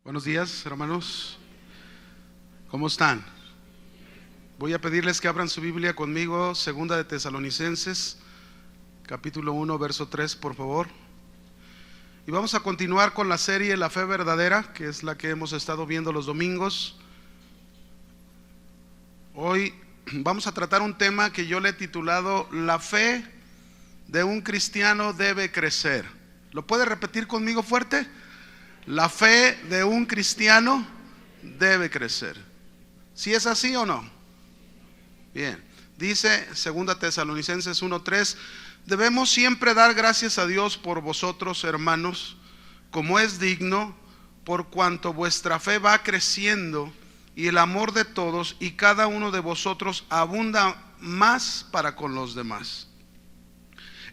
Buenos días, hermanos. ¿Cómo están? Voy a pedirles que abran su Biblia conmigo, segunda de Tesalonicenses, capítulo 1, verso 3, por favor. Y vamos a continuar con la serie La Fe Verdadera, que es la que hemos estado viendo los domingos. Hoy vamos a tratar un tema que yo le he titulado La fe de un cristiano debe crecer. ¿Lo puede repetir conmigo fuerte? La fe de un cristiano debe crecer. ¿Sí es así o no? Bien, dice 2 Tesalonicenses 1:3: debemos siempre dar gracias a Dios por vosotros, hermanos, como es digno, por cuanto vuestra fe va creciendo y el amor de todos y cada uno de vosotros abunda más para con los demás.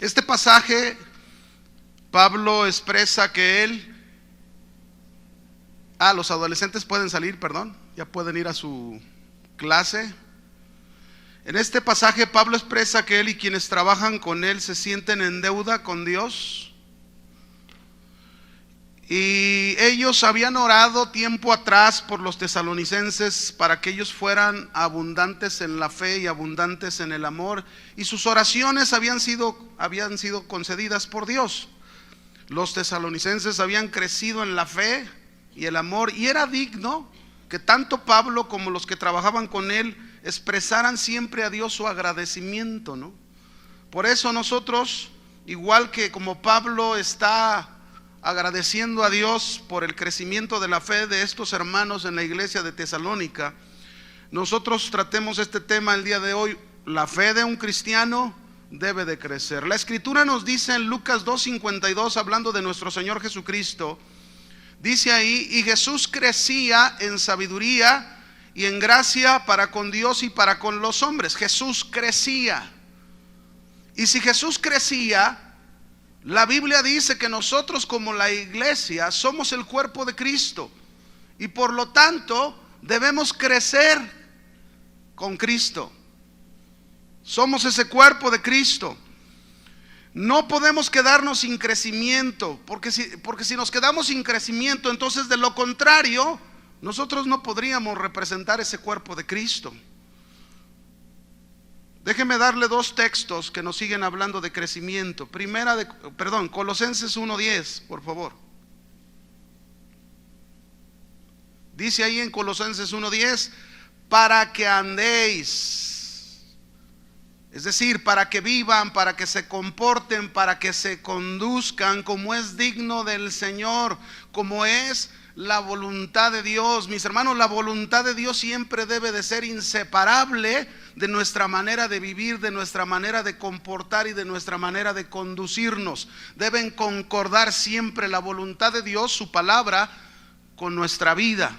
Este pasaje, Pablo expresa que él... los adolescentes pueden salir, ya pueden ir a su clase. En este pasaje Pablo expresa que él y quienes trabajan con él se sienten en deuda con Dios. Y ellos habían orado tiempo atrás por los tesalonicenses para que ellos fueran abundantes en la fe y abundantes en el amor. Y sus oraciones habían sido concedidas por Dios. Los tesalonicenses habían crecido en la fe y el amor, y era digno que tanto Pablo como los que trabajaban con él expresaran siempre a Dios su agradecimiento, ¿no? Por eso nosotros, igual que como Pablo está agradeciendo a Dios por el crecimiento de la fe de estos hermanos en la iglesia de Tesalónica, nosotros tratemos este tema el día de hoy. La fe de un cristiano debe de crecer. La escritura nos dice en Lucas 2:52, hablando de nuestro Señor Jesucristo, dice ahí: y Jesús crecía en sabiduría y en gracia para con Dios y para con los hombres. Jesús crecía. Y si Jesús crecía, la Biblia dice que nosotros como la iglesia somos el cuerpo de Cristo. Y por lo tanto debemos crecer con Cristo. Somos ese cuerpo de Cristo. No podemos quedarnos sin crecimiento, porque si nos quedamos sin crecimiento, entonces de lo contrario, nosotros no podríamos representar ese cuerpo de Cristo. Déjeme darle dos textos que nos siguen hablando de crecimiento. Colosenses 1:10, por favor. Dice ahí en Colosenses 1:10: para que andéis. Es decir, para que vivan, para que se comporten, para que se conduzcan como es digno del Señor, como es la voluntad de Dios. Mis hermanos, la voluntad de Dios siempre debe de ser inseparable de nuestra manera de vivir, de nuestra manera de comportar y de nuestra manera de conducirnos. Deben concordar siempre la voluntad de Dios, su palabra, con nuestra vida.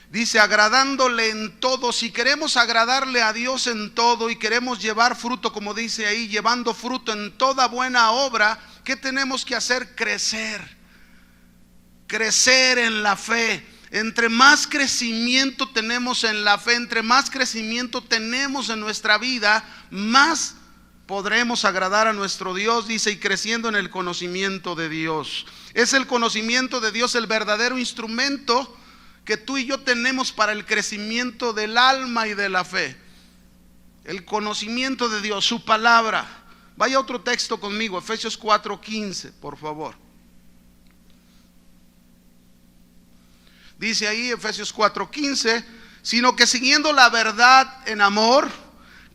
Dice, agradándole en todo. Si queremos agradarle a Dios en todo y queremos llevar fruto, como dice ahí, llevando fruto en toda buena obra, ¿qué tenemos que hacer? Crecer en la fe. Entre más crecimiento tenemos en la fe, entre más crecimiento tenemos en nuestra vida, más podremos agradar a nuestro Dios, dice, y creciendo en el conocimiento de Dios. Es el conocimiento de Dios el verdadero instrumento que tú y yo tenemos para el crecimiento del alma y de la fe. El conocimiento de Dios, su palabra. Vaya otro texto conmigo, Efesios 4:15, por favor. Dice ahí Efesios 4:15: sino que siguiendo la verdad en amor,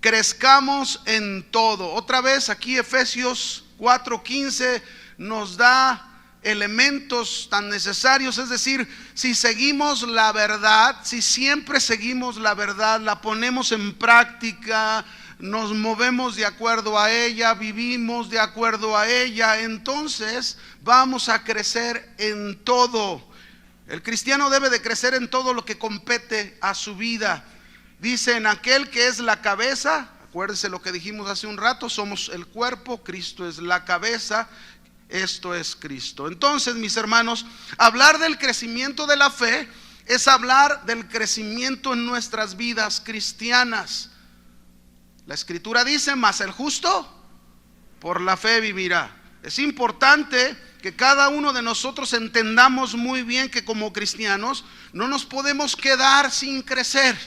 crezcamos en todo. Otra vez aquí Efesios 4:15 nos da elementos tan necesarios. Es decir, si seguimos la verdad, si siempre seguimos la verdad, la ponemos en práctica, nos movemos de acuerdo a ella, vivimos de acuerdo a ella, entonces vamos a crecer en todo. El cristiano debe de crecer en todo lo que compete a su vida. Dice, en aquel que es la cabeza. Acuérdense lo que dijimos hace un rato, somos el cuerpo, Cristo es la cabeza. Esto es Cristo. Entonces, mis hermanos, hablar del crecimiento de la fe es hablar del crecimiento en nuestras vidas cristianas. La escritura dice, mas el justo por la fe vivirá. Es importante que cada uno de nosotros entendamos muy bien que como cristianos no nos podemos quedar sin crecer.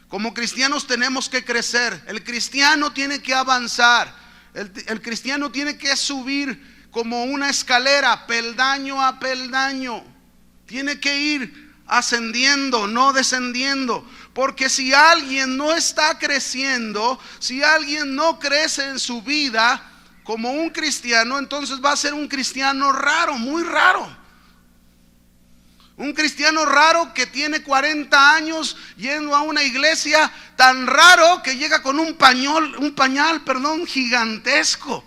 Como cristianos tenemos que crecer. El cristiano tiene que avanzar. El cristiano tiene que subir como una escalera, peldaño a peldaño. Tiene que ir ascendiendo, no descendiendo. Porque si alguien no está creciendo, si alguien no crece en su vida como un cristiano, entonces va a ser un cristiano raro, muy raro. Un cristiano raro que tiene 40 años yendo a una iglesia, tan raro que llega con un pañal, gigantesco,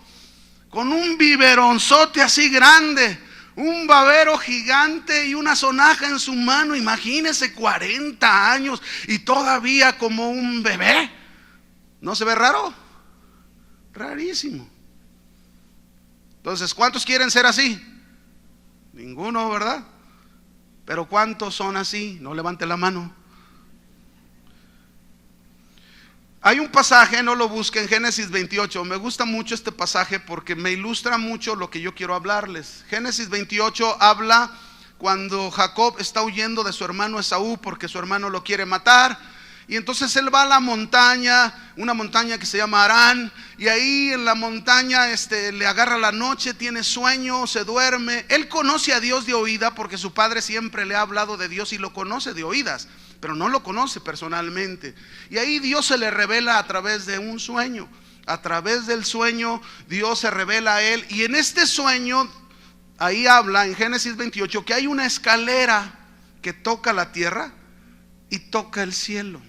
con un biberonzote así grande, un babero gigante y una sonaja en su mano. Imagínese 40 años y todavía como un bebé. ¿No se ve raro? Rarísimo. Entonces, ¿cuántos quieren ser así? Ninguno, ¿verdad? Pero ¿cuántos son así? No levante la mano. Hay un pasaje, no lo busquen, en Génesis 28. Me gusta mucho este pasaje porque me ilustra mucho lo que yo quiero hablarles. Génesis 28 habla cuando Jacob está huyendo de su hermano Esaú porque su hermano lo quiere matar. Y entonces él va a la montaña, una montaña que se llama Harán, y ahí en la montaña le agarra la noche, tiene sueño, se duerme. Él conoce a Dios de oída porque su padre siempre le ha hablado de Dios y lo conoce de oídas, pero no lo conoce personalmente. Y ahí Dios se le revela a través de un sueño. A través del sueño Dios se revela a él, y en este sueño ahí habla en Génesis 28 que hay una escalera que toca la tierra y toca el cielo.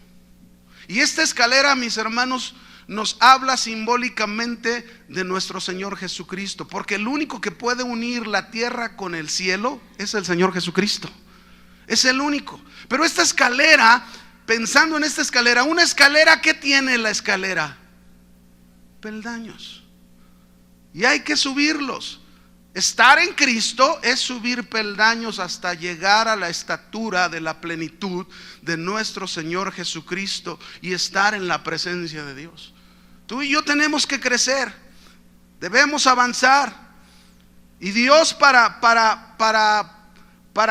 Y esta escalera, mis hermanos, nos habla simbólicamente de nuestro Señor Jesucristo, porque el único que puede unir la tierra con el cielo es el Señor Jesucristo. Es el único. Pero esta escalera, pensando en esta escalera, una escalera, ¿qué tiene la escalera? Peldaños. Y hay que subirlos. Estar en Cristo es subir peldaños hasta llegar a la estatura de la plenitud de nuestro Señor Jesucristo y estar en la presencia de Dios. Tú y yo tenemos que crecer, debemos avanzar. Y Dios para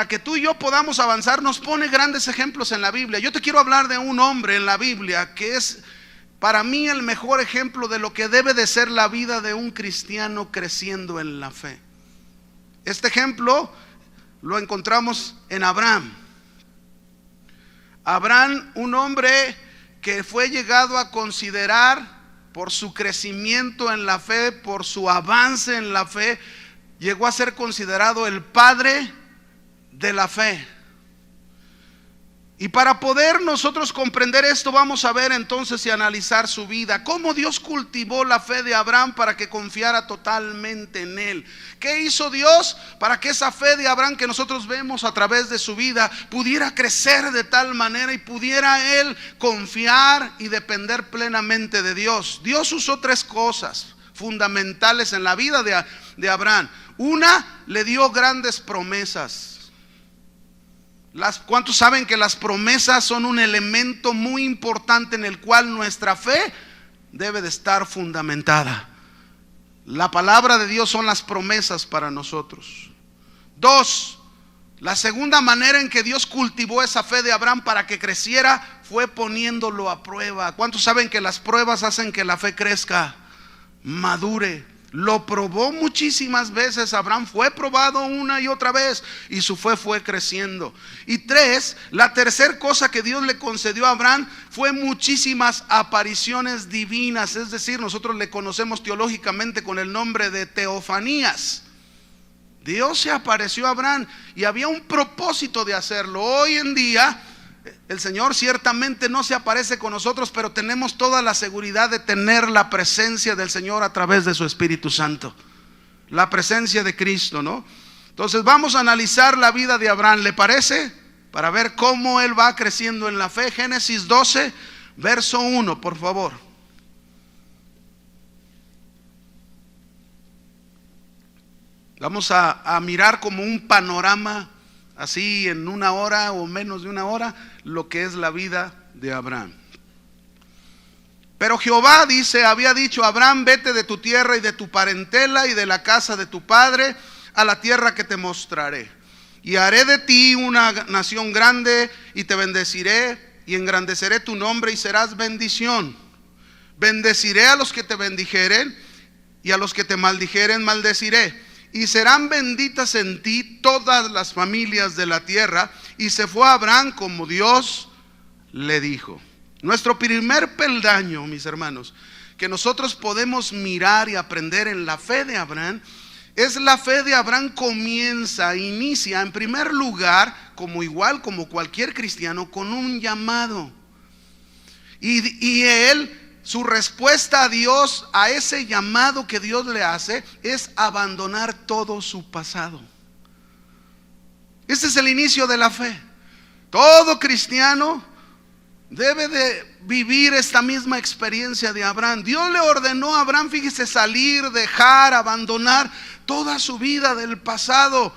que tú y yo podamos avanzar nos pone grandes ejemplos en la Biblia. Yo te quiero hablar de un hombre en la Biblia que es para mí el mejor ejemplo de lo que debe de ser la vida de un cristiano creciendo en la fe. Este ejemplo lo encontramos en Abraham. Abraham, un hombre que fue llegado a considerar por su crecimiento en la fe, por su avance en la fe, llegó a ser considerado el padre de la fe. Y para poder nosotros comprender esto, vamos a ver entonces y analizar su vida, cómo Dios cultivó la fe de Abraham para que confiara totalmente en él. ¿Qué hizo Dios para que esa fe de Abraham que nosotros vemos a través de su vida pudiera crecer de tal manera y pudiera él confiar y depender plenamente de Dios? Dios usó tres cosas fundamentales en la vida de Abraham. Una, le dio grandes promesas. ¿Cuántos saben que las promesas son un elemento muy importante en el cual nuestra fe debe de estar fundamentada? La palabra de Dios son las promesas para nosotros. Dos, la segunda manera en que Dios cultivó esa fe de Abraham para que creciera fue poniéndolo a prueba. ¿Cuántos saben que las pruebas hacen que la fe crezca, madure? Lo probó muchísimas veces. Abraham fue probado una y otra vez y su fe fue creciendo. Y tres, la tercera cosa que Dios le concedió a Abraham fue muchísimas apariciones divinas. Es decir, nosotros le conocemos teológicamente con el nombre de teofanías. Dios se apareció a Abraham y había un propósito de hacerlo. Hoy en día el Señor ciertamente no se aparece con nosotros, pero tenemos toda la seguridad de tener la presencia del Señor a través de su Espíritu Santo. La presencia de Cristo, ¿no? Entonces vamos a analizar la vida de Abraham, ¿le parece? Para ver cómo él va creciendo en la fe. Génesis 12, verso 1, por favor. Vamos a mirar como un panorama, así en una hora o menos de una hora, lo que es la vida de Abraham. Pero Jehová había dicho a Abraham: vete de tu tierra y de tu parentela y de la casa de tu padre a la tierra que te mostraré. Y haré de ti una nación grande y te bendeciré y engrandeceré tu nombre y serás bendición. Bendeciré a los que te bendijeren y a los que te maldijeren maldeciré. Y serán benditas en ti todas las familias de la tierra. Y se fue Abraham como Dios le dijo. Nuestro primer peldaño, mis hermanos, que nosotros podemos mirar y aprender en la fe de Abraham, es la fe de Abraham inicia en primer lugar, como cualquier cristiano, con un llamado. Y él, su respuesta a Dios, a ese llamado que Dios le hace, es abandonar todo su pasado. Este es el inicio de la fe. Todo cristiano debe de vivir esta misma experiencia de Abraham. Dios le ordenó a Abraham, fíjese, salir, dejar, abandonar toda su vida del pasado.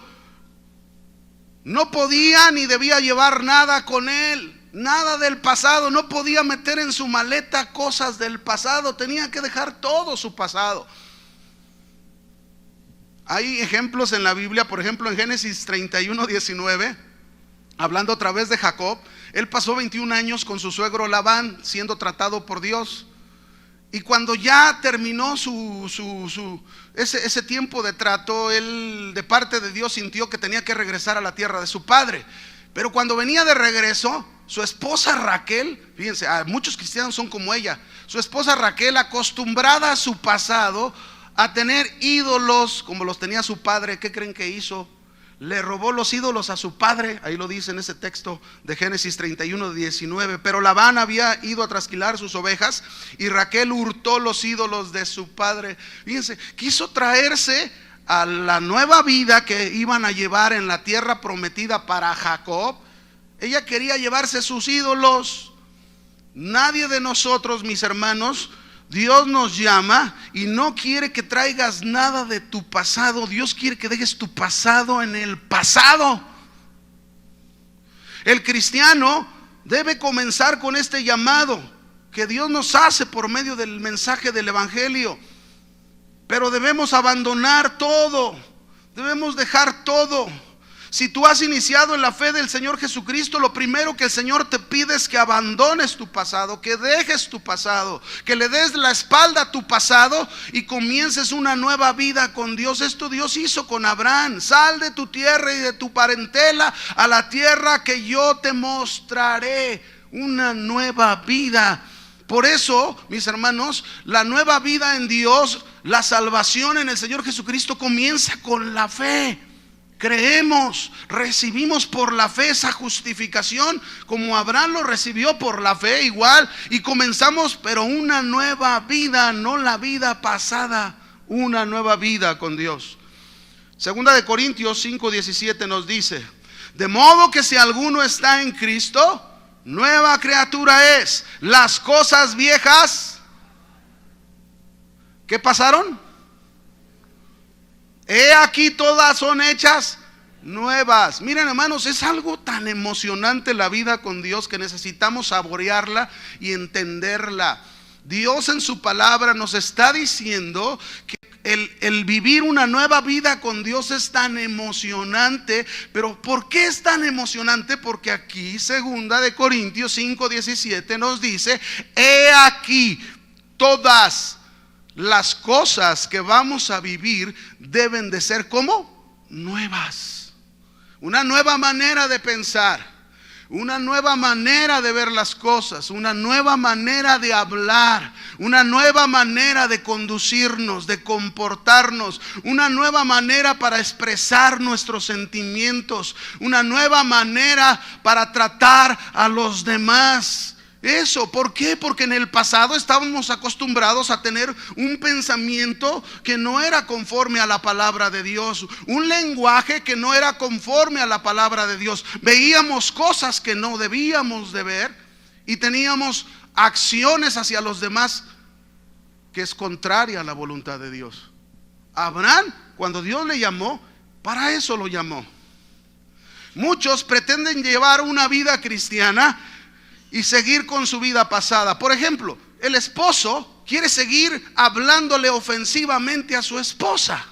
No podía ni debía llevar nada con él, nada del pasado. No podía meter en su maleta cosas del pasado. Tenía que dejar todo su pasado. Hay ejemplos en la Biblia, por ejemplo en Génesis 31:19, hablando otra vez de Jacob. Él pasó 21 años con su suegro Labán, siendo tratado por Dios. Y cuando ya terminó ese tiempo de trato, él de parte de Dios sintió que tenía que regresar a la tierra de su padre. Pero cuando venía de regreso, su esposa Raquel, fíjense, muchos cristianos son como ella. Su esposa Raquel, acostumbrada a su pasado, a tener ídolos como los tenía su padre, ¿qué creen que hizo? Le robó los ídolos a su padre. Ahí lo dice en ese texto de Génesis 31:19. Pero Labán había ido a trasquilar sus ovejas y Raquel hurtó los ídolos de su padre. Fíjense, quiso traerse a la nueva vida que iban a llevar en la tierra prometida para Jacob. Ella quería llevarse sus ídolos. Nadie de nosotros, mis hermanos, Dios nos llama y no quiere que traigas nada de tu pasado. Dios quiere que dejes tu pasado en el pasado. El cristiano debe comenzar con este llamado que Dios nos hace por medio del mensaje del evangelio. Pero debemos abandonar todo, debemos dejar todo. Si tú has iniciado en la fe del Señor Jesucristo, lo primero que el Señor te pide es que abandones tu pasado, que dejes tu pasado, que le des la espalda a tu pasado y comiences una nueva vida con Dios. Esto Dios hizo con Abraham. Sal de tu tierra y de tu parentela a la tierra que yo te mostraré. Una nueva vida. Por eso, mis hermanos, la nueva vida en Dios, la salvación en el Señor Jesucristo comienza con la fe. Creemos, recibimos por la fe esa justificación, como Abraham lo recibió por la fe igual, y comenzamos, pero una nueva vida, no la vida pasada, una nueva vida con Dios. Segunda de Corintios 5:17 nos dice: de modo que si alguno está en Cristo, nueva criatura es. Las cosas viejas, ¿qué pasaron? He aquí todas son hechas nuevas. Miren, hermanos, es algo tan emocionante la vida con Dios que necesitamos saborearla y entenderla. Dios en su palabra nos está diciendo que el vivir una nueva vida con Dios es tan emocionante. Pero ¿por qué es tan emocionante? Porque aquí segunda de Corintios 5:17 nos dice: he aquí todas las cosas que vamos a vivir deben de ser como nuevas. Una nueva manera de pensar, una nueva manera de ver las cosas, una nueva manera de hablar, una nueva manera de conducirnos, de comportarnos, una nueva manera para expresar nuestros sentimientos, una nueva manera para tratar a los demás. Eso, ¿por qué? Porque en el pasado estábamos acostumbrados a tener un pensamiento que no era conforme a la palabra de Dios, un lenguaje que no era conforme a la palabra de Dios. Veíamos cosas que no debíamos de ver y teníamos acciones hacia los demás que es contraria a la voluntad de Dios. Abraham, cuando Dios le llamó, para eso lo llamó. Muchos pretenden llevar una vida cristiana y seguir con su vida pasada. Por ejemplo, el esposo quiere seguir hablándole ofensivamente a su esposa.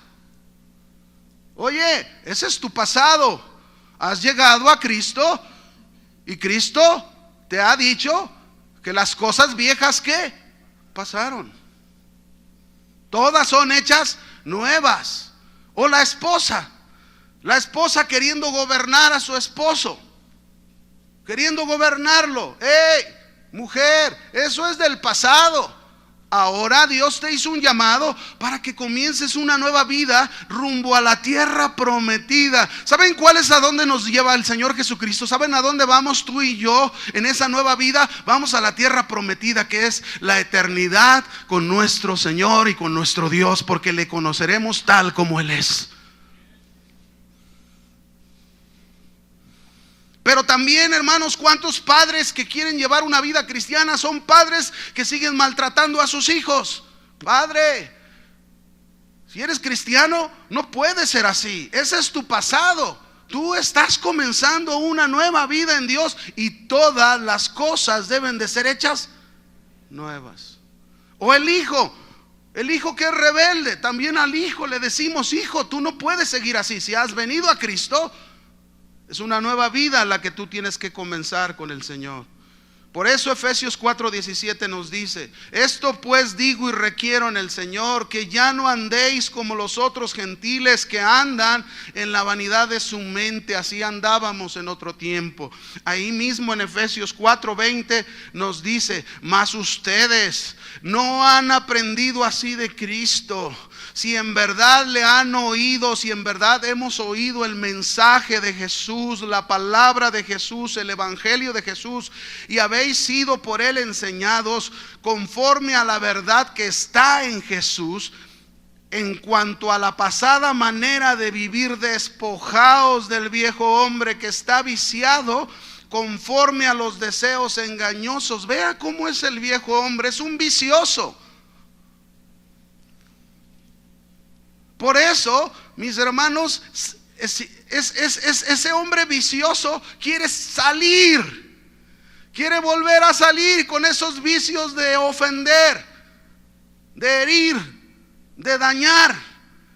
Oye, ese es tu pasado. Has llegado a Cristo y Cristo te ha dicho que las cosas viejas que pasaron, todas son hechas nuevas. O la esposa queriendo gobernar a su esposo, queriendo gobernarlo. ¡Ey, mujer! Eso es del pasado. Ahora Dios te hizo un llamado para que comiences una nueva vida rumbo a la tierra prometida. ¿Saben cuál es a dónde nos lleva el Señor Jesucristo? ¿Saben a dónde vamos tú y yo en esa nueva vida? Vamos a la tierra prometida, que es la eternidad con nuestro Señor y con nuestro Dios, porque le conoceremos tal como Él es. Pero también, hermanos, ¿cuántos padres que quieren llevar una vida cristiana son padres que siguen maltratando a sus hijos? Padre, si eres cristiano, no puedes ser así. Ese es tu pasado. Tú estás comenzando una nueva vida en Dios y todas las cosas deben de ser hechas nuevas. O el hijo que es rebelde, también al hijo le decimos: hijo, tú no puedes seguir así. Si has venido a Cristo, es una nueva vida la que tú tienes que comenzar con el Señor. Por eso Efesios 4:17 nos dice: esto pues digo y requiero en el Señor, que ya no andéis como los otros gentiles que andan en la vanidad de su mente. Así andábamos en otro tiempo. Ahí mismo en Efesios 4:20 nos dice: mas ustedes no han aprendido así de Cristo. Si en verdad le han oído, si en verdad hemos oído el mensaje de Jesús, la palabra de Jesús, el evangelio de Jesús, y habéis sido por él enseñados conforme a la verdad que está en Jesús, en cuanto a la pasada manera de vivir, despojaos del viejo hombre que está viciado conforme a los deseos engañosos. Vea cómo es el viejo hombre, es un vicioso. Por eso, mis hermanos, ese hombre vicioso quiere salir, quiere volver a salir con esos vicios de ofender, de herir, de dañar.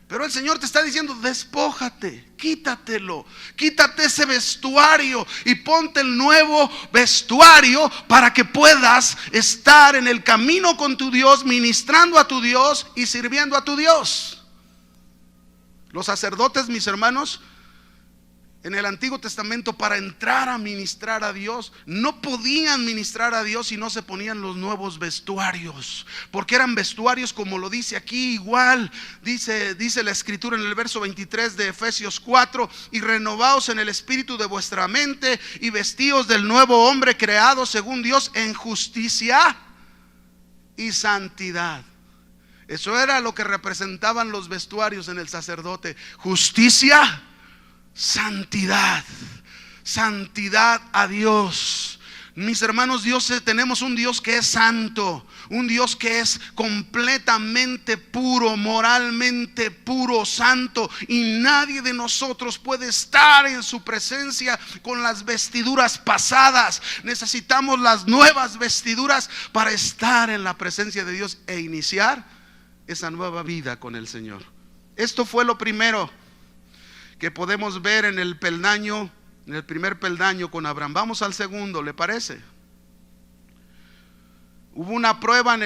Pero el Señor te está diciendo: despójate, quítatelo, quítate ese vestuario y ponte el nuevo vestuario para que puedas estar en el camino con tu Dios, ministrando a tu Dios y sirviendo a tu Dios. Los sacerdotes, mis hermanos, en el Antiguo Testamento, para entrar a ministrar a Dios, no podían ministrar a Dios si no se ponían los nuevos vestuarios, porque eran vestuarios, como lo dice aquí, igual dice la escritura en el verso 23 de Efesios 4: y renovaos en el espíritu de vuestra mente y vestíos del nuevo hombre creado según Dios en justicia y santidad. Eso era lo que representaban los vestuarios en el sacerdote: justicia, santidad, santidad a Dios. Mis hermanos, tenemos un Dios que es santo, un Dios que es completamente puro, moralmente puro, santo, y nadie de nosotros puede estar en su presencia con las vestiduras pasadas. Necesitamos las nuevas vestiduras para estar en la presencia de Dios e iniciar esa nueva vida con el Señor. Esto fue lo primero que podemos ver en el peldaño, en el primer peldaño con Abraham. Vamos al segundo, ¿le parece? Hubo una prueba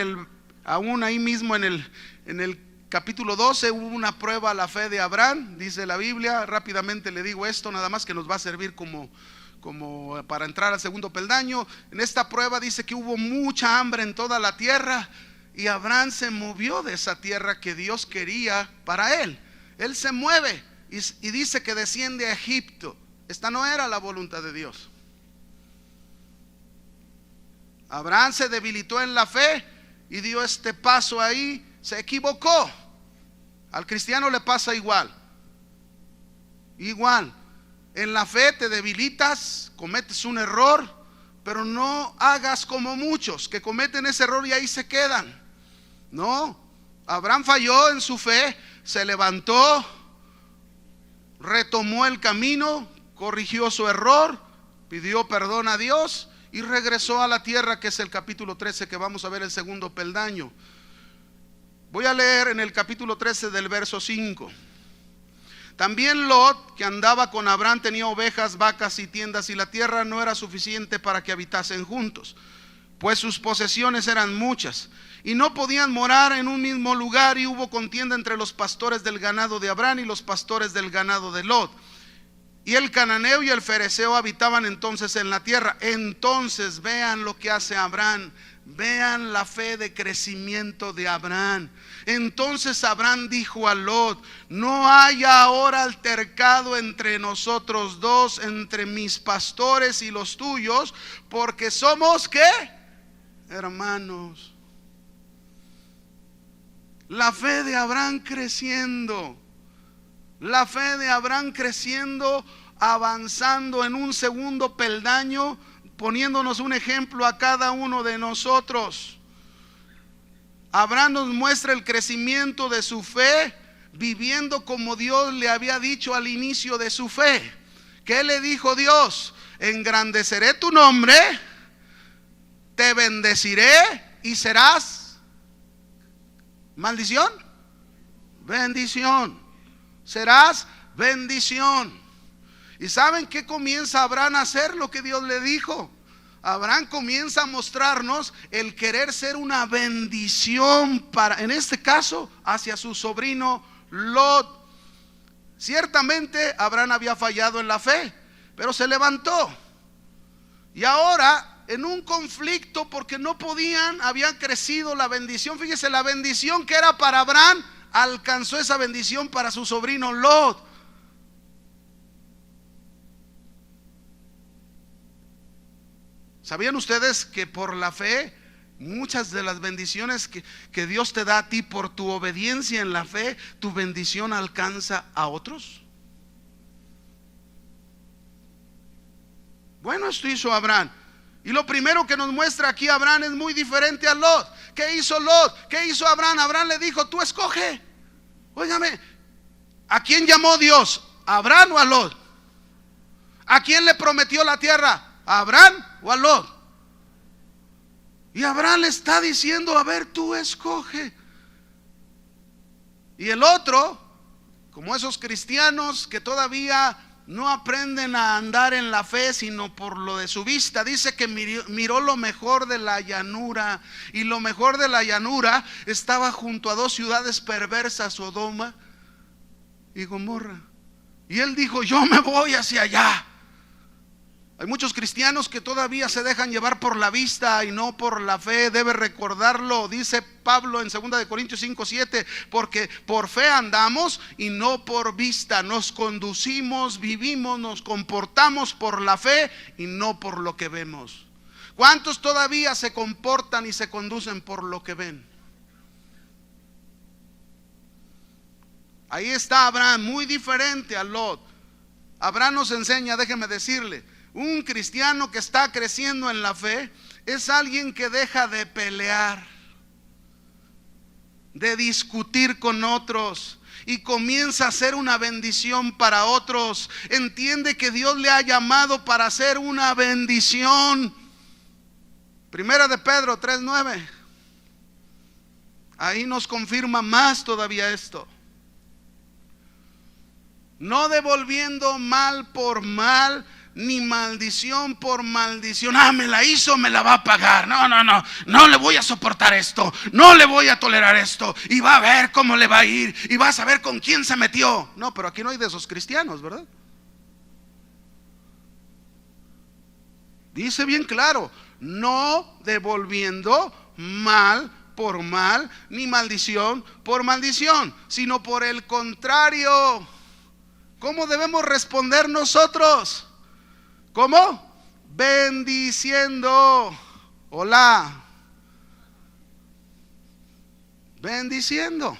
aún ahí mismo en el capítulo 12, hubo una prueba a la fe de Abraham, dice la Biblia. Rápidamente le digo esto, nada más, que nos va a servir como para entrar al segundo peldaño. En esta prueba dice que hubo mucha hambre en toda la tierra, y Abraham se movió de esa tierra que Dios quería para él. Él se mueve y dice que desciende a Egipto. Esta no era la voluntad de Dios. Abraham se debilitó en la fe y dio este paso ahí, se equivocó. Al cristiano le pasa igual. Igual, en la fe te debilitas, cometes un error, pero no hagas como muchos que cometen ese error y ahí se quedan. No, Abraham falló en su fe, se levantó, retomó el camino, corrigió su error, pidió perdón a Dios y regresó a la tierra, que es el capítulo 13, que vamos a ver el segundo peldaño. Voy a leer en el capítulo 13 del verso 5. También Lot, que andaba con Abraham, tenía ovejas, vacas y tiendas, y la tierra no era suficiente para que habitasen juntos, pues sus posesiones eran muchas, y no podían morar en un mismo lugar, y hubo contienda entre los pastores del ganado de Abraham y los pastores del ganado de Lot. Y el cananeo y el fereceo habitaban entonces en la tierra. Entonces vean lo que hace Abraham, vean la fe de crecimiento de Abraham. Entonces Abraham dijo a Lot: no haya ahora altercado entre nosotros dos, entre mis pastores y los tuyos, porque somos ¿qué? Hermanos. La fe de Abraham creciendo. La fe de Abraham creciendo, avanzando en un segundo peldaño, poniéndonos un ejemplo a cada uno de nosotros. Abraham nos muestra el crecimiento de su fe, viviendo como Dios le había dicho al inicio de su fe. ¿Qué le dijo Dios? Engrandeceré tu nombre, te bendeciré y serás maldición, bendición. Serás bendición. ¿Y saben qué comienza Abraham a hacer? Lo que Dios le dijo. Abraham comienza a mostrarnos el querer ser una bendición para, en este caso, hacia su sobrino Lot. Ciertamente Abraham había fallado en la fe, pero se levantó. Y ahora, en un conflicto, porque no podían, había crecido la bendición. Fíjese, la bendición que era para Abraham alcanzó esa bendición para su sobrino Lot. ¿Sabían ustedes que por la fe muchas de las bendiciones que Dios te da a ti por tu obediencia en la fe, tu bendición alcanza a otros? Bueno, esto hizo Abraham. Y lo primero que nos muestra aquí Abraham es muy diferente a Lot. ¿Qué hizo Lot? ¿Qué hizo Abraham? Abraham le dijo: tú escoge. Óigame, ¿a quién llamó Dios? ¿A Abraham o a Lot? ¿A quién le prometió la tierra? ¿A Abraham o a Lot? Y Abraham le está diciendo: a ver, tú escoge. Y el otro, como esos cristianos que todavía no aprenden a andar en la fe sino por lo de su vista, dice que miró lo mejor de la llanura, y lo mejor de la llanura estaba junto a dos ciudades perversas, Sodoma y Gomorra. Y él dijo: yo me voy hacia allá. Hay muchos cristianos que todavía se dejan llevar por la vista y no por la fe. Debe recordarlo, dice Pablo en 2 Corintios 5:7, porque por fe andamos y no por vista. Nos conducimos, vivimos, nos comportamos por la fe y no por lo que vemos. ¿Cuántos todavía se comportan y se conducen por lo que ven? Ahí está Abraham, muy diferente a Lot. Abraham nos enseña, déjeme decirle, un cristiano que está creciendo en la fe es alguien que deja de pelear, de discutir con otros, y comienza a ser una bendición para otros. Entiende que Dios le ha llamado para ser una bendición. Primera de Pedro 3:9. Ahí nos confirma más todavía esto. No devolviendo mal por mal, ni maldición por maldición. Me la hizo, me la va a pagar. No le voy a soportar esto, no le voy a tolerar esto, y va a ver cómo le va a ir, y va a saber con quién se metió. No, pero aquí no hay de esos cristianos, ¿verdad? Dice bien claro: no devolviendo mal por mal, ni maldición por maldición, sino por el contrario. ¿Cómo debemos responder nosotros? ¿Cómo? Bendiciendo. Hola. Bendiciendo.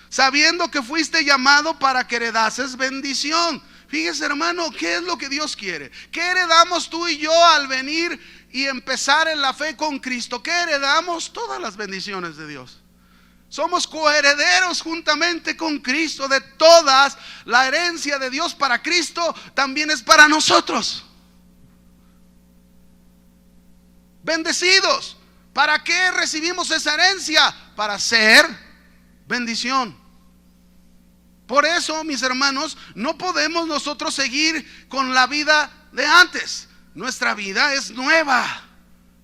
Sabiendo que fuiste llamado para que heredases bendición. Fíjese, hermano, ¿qué es lo que Dios quiere? ¿Qué heredamos tú y yo al venir y empezar en la fe con Cristo? ¿Qué heredamos? Todas las bendiciones de Dios. Somos coherederos juntamente con Cristo de todas. La herencia de Dios para Cristo también es para nosotros. Bendecidos. ¿Para qué recibimos esa herencia? Para ser bendición. Por eso, mis hermanos, no podemos nosotros seguir con la vida de antes. Nuestra vida es nueva.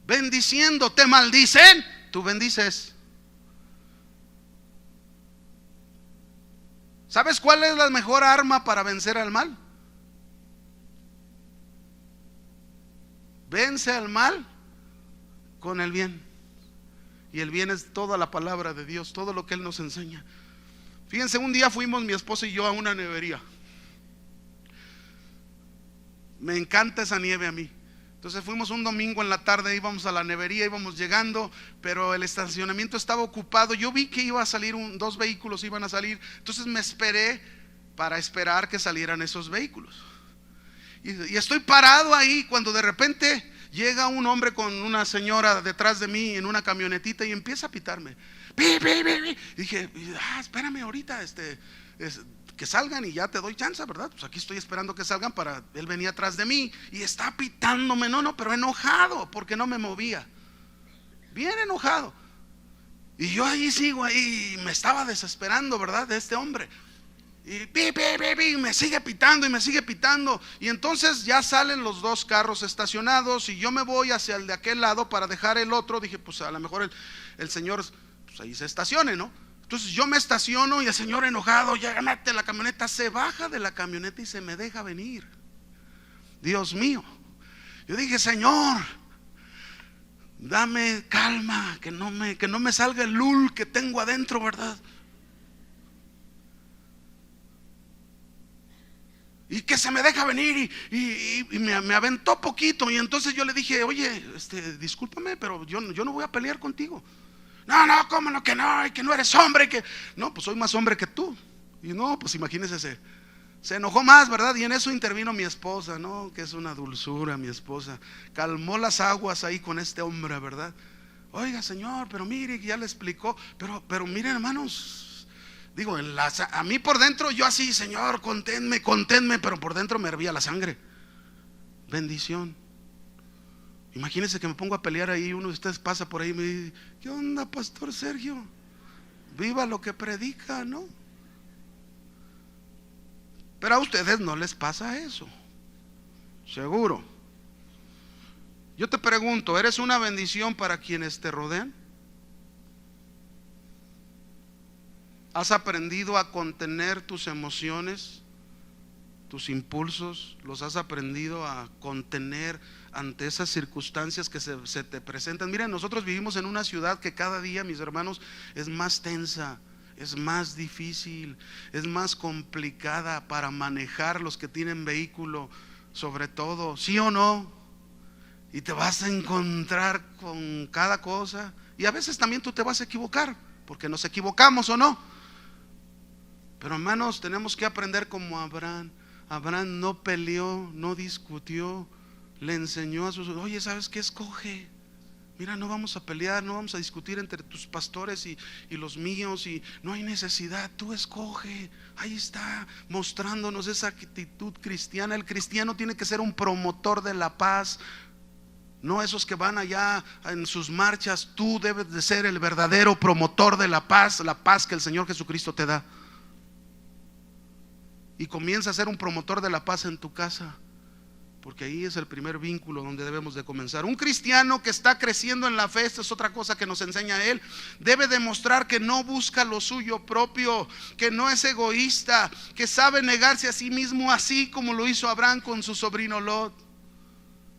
Bendiciendo, te maldicen, tú bendices. ¿Sabes cuál es la mejor arma para vencer al mal? Vence al mal con el bien. Y el bien es toda la palabra de Dios, todo lo que Él nos enseña. Fíjense, un día fuimos mi esposa y yo a una nevería. Me encanta esa nieve a mí. Entonces fuimos un domingo en la tarde, íbamos a la nevería, íbamos llegando, pero el estacionamiento estaba ocupado. Yo vi que iba a salir dos vehículos iban a salir, entonces me esperé para esperar que salieran esos vehículos. Y estoy parado ahí cuando de repente llega un hombre con una señora detrás de mí en una camionetita y empieza a pitarme. ¡Pi, pi, pi, pi! Y dije, espérame ahorita, que salgan y ya te doy chance, ¿verdad? Pues aquí estoy esperando que salgan para... Él venía atrás de mí y está pitándome, pero enojado porque no me movía. Bien enojado. Y yo ahí sigo ahí, me estaba desesperando, ¿verdad? De este hombre. Y me sigue pitando y me sigue pitando. Y entonces ya salen los dos carros estacionados y yo me voy hacia el de aquel lado para dejar el otro. Dije, pues a lo mejor el señor, pues ahí se estacione, ¿no? Entonces yo me estaciono y el señor enojado ya mete la camioneta, se baja de la camioneta y se me deja venir. Dios mío. Yo dije, Señor, dame calma, que no me salga el lul que tengo adentro, ¿verdad? Y que se me deja venir y me aventó poquito. Y entonces yo le dije, oye, discúlpame, pero yo no voy a pelear contigo. No, cómo no, que no, y que no eres hombre, que no, pues soy más hombre que tú. Y no, pues imagínese, se enojó más, ¿verdad? Y en eso intervino mi esposa, ¿no? Que es una dulzura mi esposa. Calmó las aguas ahí con este hombre, ¿verdad? Oiga, señor, pero mire, ya le explicó. Pero miren, hermanos, digo, a mí por dentro yo así, Señor, conténme, pero por dentro me hervía la sangre. Bendición. Imagínense que me pongo a pelear ahí, uno de ustedes pasa por ahí y me dice, ¿qué onda, Pastor Sergio? Viva lo que predica, ¿no? Pero a ustedes no les pasa eso, seguro. Yo te pregunto, ¿eres una bendición para quienes te rodean? ¿Has aprendido a contener tus emociones, tus impulsos? ¿Los has aprendido a contener ante esas circunstancias que se te presentan? Miren, nosotros vivimos en una ciudad que cada día, mis hermanos, es más tensa, es más difícil, es más complicada para manejar los que tienen vehículo, sobre todo, ¿sí o no? Y te vas a encontrar con cada cosa, y a veces también tú te vas a equivocar, porque nos equivocamos o no. Pero hermanos, tenemos que aprender como Abraham. Abraham no peleó, no discutió, le enseñó a sus, oye, ¿sabes qué? Escoge. Mira, no vamos a pelear, no vamos a discutir entre tus pastores y los míos, y no hay necesidad, tú escoge. Ahí está, mostrándonos esa actitud cristiana. El cristiano tiene que ser un promotor de la paz, no esos que van allá en sus marchas. Tú debes de ser el verdadero promotor de la paz que el Señor Jesucristo te da. Y comienza a ser un promotor de la paz en tu casa, porque ahí es el primer vínculo donde debemos de comenzar. Un cristiano que está creciendo en la fe, esta es otra cosa que nos enseña él, debe demostrar que no busca lo suyo propio, que no es egoísta, que sabe negarse a sí mismo, así como lo hizo Abraham con su sobrino Lot.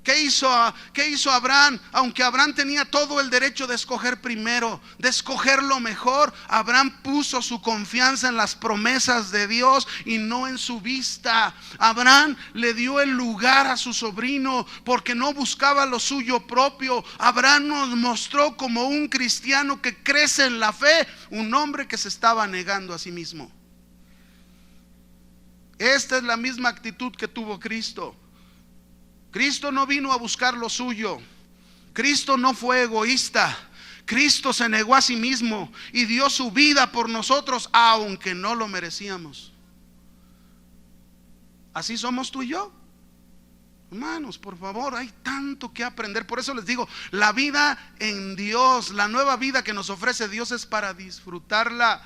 ¿Qué hizo Abraham? Aunque Abraham tenía todo el derecho de escoger primero, de escoger lo mejor, Abraham puso su confianza en las promesas de Dios y no en su vista. Abraham le dio el lugar a su sobrino porque no buscaba lo suyo propio. Abraham nos mostró como un cristiano que crece en la fe, un hombre que se estaba negando a sí mismo. Esta es la misma actitud que tuvo Cristo. Cristo no vino a buscar lo suyo. Cristo no fue egoísta. Cristo se negó a sí mismo y dio su vida por nosotros, aunque no lo merecíamos. Así somos tú y yo. Hermanos, por favor, hay tanto que aprender. Por eso les digo, la vida en Dios, la nueva vida que nos ofrece Dios, es para disfrutarla.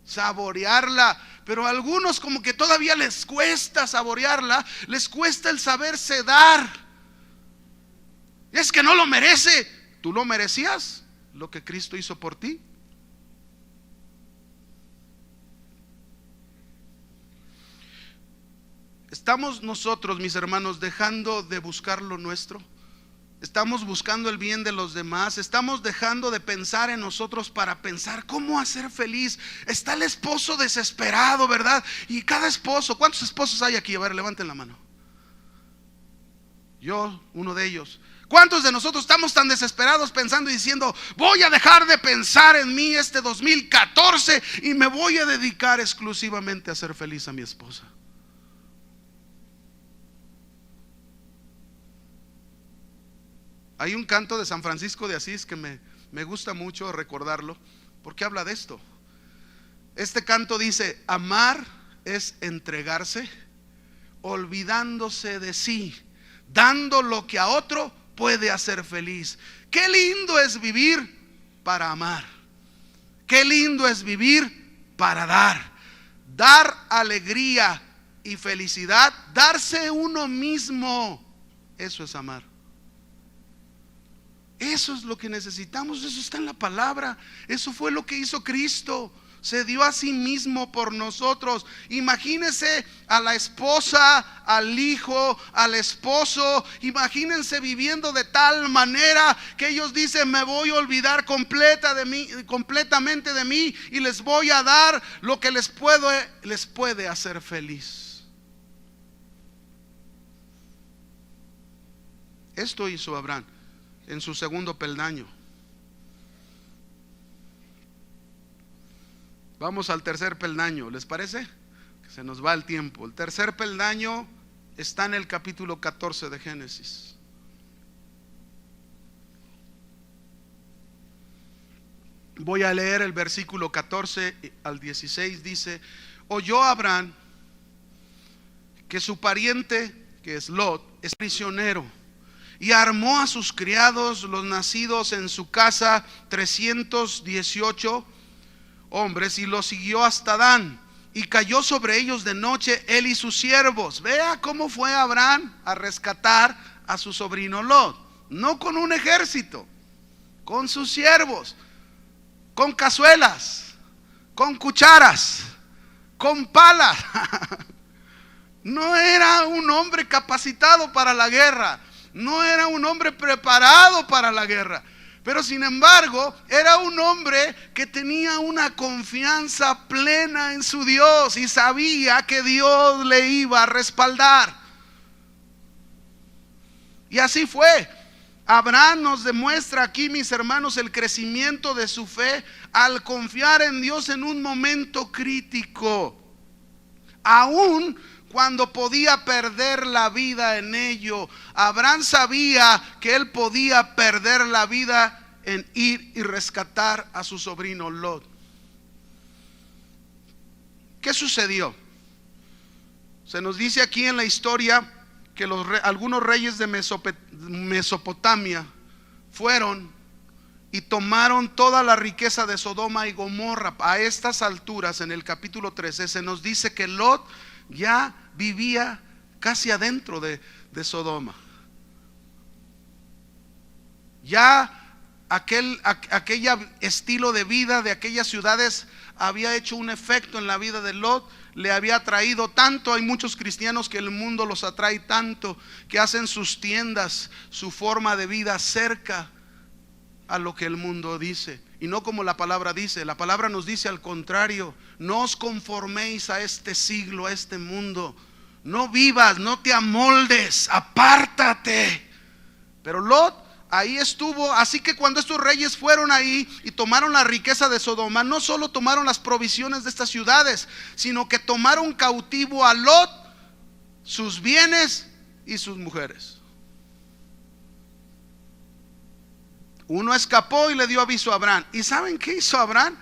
saborearla. Pero a algunos como que todavía les cuesta saborearla, les cuesta el saberse dar. Es que no lo merece. ¿Tú lo merecías lo que Cristo hizo por ti? ¿Estamos nosotros, mis hermanos, dejando de buscar lo nuestro? ¿Estamos buscando el bien de los demás? ¿Estamos dejando de pensar en nosotros para pensar cómo hacer feliz? Está el esposo desesperado, ¿verdad? Y cada esposo, ¿cuántos esposos hay aquí? A ver, levanten la mano. Yo, uno de ellos. ¿Cuántos de nosotros estamos tan desesperados pensando y diciendo, voy a dejar de pensar en mí este 2014 y me voy a dedicar exclusivamente a hacer feliz a mi esposa? Hay un canto de San Francisco de Asís que me gusta mucho recordarlo, porque habla de esto. Este canto dice: amar es entregarse, olvidándose de sí, dando lo que a otro puede hacer feliz. Qué lindo es vivir para amar. Qué lindo es vivir para dar. Dar alegría y felicidad, darse uno mismo. Eso es amar. Eso es lo que necesitamos, eso está en la palabra. Eso fue lo que hizo Cristo. Se dio a sí mismo por nosotros. Imagínense a la esposa, al hijo, al esposo. Imagínense viviendo de tal manera que ellos dicen: me voy a olvidar completamente de mí y les voy a dar lo que les puede hacer feliz. Esto hizo Abraham en su segundo peldaño. Vamos al tercer peldaño, ¿les parece? Que se nos va el tiempo. El tercer peldaño está en el capítulo 14 de Génesis. Voy a leer el versículo 14 al 16. Dice: oyó Abraham que su pariente, que es Lot, es prisionero, y armó a sus criados, los nacidos en su casa, 318 hombres, y los siguió hasta Dan, y cayó sobre ellos de noche él y sus siervos. Vea cómo fue Abraham a rescatar a su sobrino Lot. No con un ejército, con sus siervos, con cazuelas, con cucharas, con palas. No era un hombre capacitado para la guerra. No era un hombre preparado para la guerra, pero sin embargo era un hombre que tenía una confianza plena en su Dios y sabía que Dios le iba a respaldar. Y así fue. Abraham nos demuestra aquí, mis hermanos, el crecimiento de su fe al confiar en Dios en un momento crítico, aún cuando podía perder la vida en ello. Abraham sabía que él podía perder la vida en ir y rescatar a su sobrino Lot. ¿Qué sucedió? Se nos dice aquí en la historia que algunos reyes de Mesopotamia fueron y tomaron toda la riqueza de Sodoma y Gomorra. A estas alturas, en el capítulo 13, se nos dice que Lot ya vivía casi adentro de Sodoma. Ya aquel estilo de vida de aquellas ciudades había hecho un efecto en la vida de Lot. Le había atraído tanto. Hay muchos cristianos que el mundo los atrae tanto, que hacen sus tiendas, su forma de vida cerca a lo que el mundo dice, y no como la palabra dice. La palabra nos dice al contrario: no os conforméis a este siglo, a este mundo. No vivas, no te amoldes, apártate. Pero Lot ahí estuvo. Así que cuando estos reyes fueron ahí y tomaron la riqueza de Sodoma, no solo tomaron las provisiones de estas ciudades, sino que tomaron cautivo a Lot, sus bienes y sus mujeres. Uno escapó y le dio aviso a Abraham. ¿Y saben qué hizo Abraham?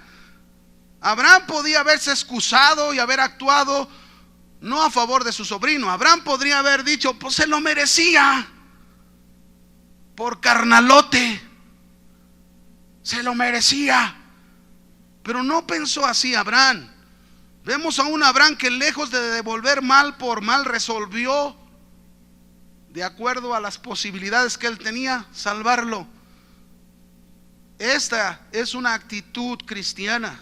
Abraham podía haberse excusado y haber actuado no a favor de su sobrino. Abraham podría haber dicho: pues se lo merecía, por carnalote, se lo merecía. Pero no pensó así Abraham. Vemos a un Abraham que lejos de devolver mal por mal, resolvió, de acuerdo a las posibilidades que él tenía, salvarlo. Esta es una actitud cristiana.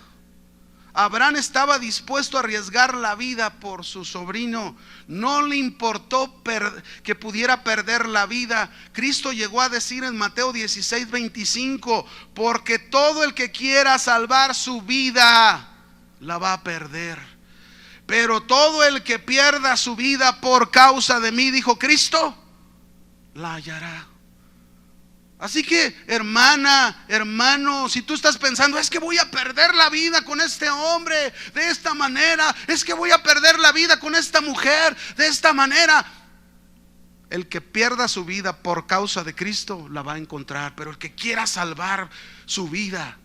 Abraham estaba dispuesto a arriesgar la vida por su sobrino. No le importó que pudiera perder la vida. Cristo llegó a decir en Mateo 16:25, porque todo el que quiera salvar su vida la va a perder, pero todo el que pierda su vida por causa de mí, dijo Cristo, la hallará. Así que, hermana, hermano, si tú estás pensando, es que voy a perder la vida con este hombre de esta manera, es que voy a perder la vida con esta mujer de esta manera, el que pierda su vida por causa de Cristo la va a encontrar, pero el que quiera salvar su vida,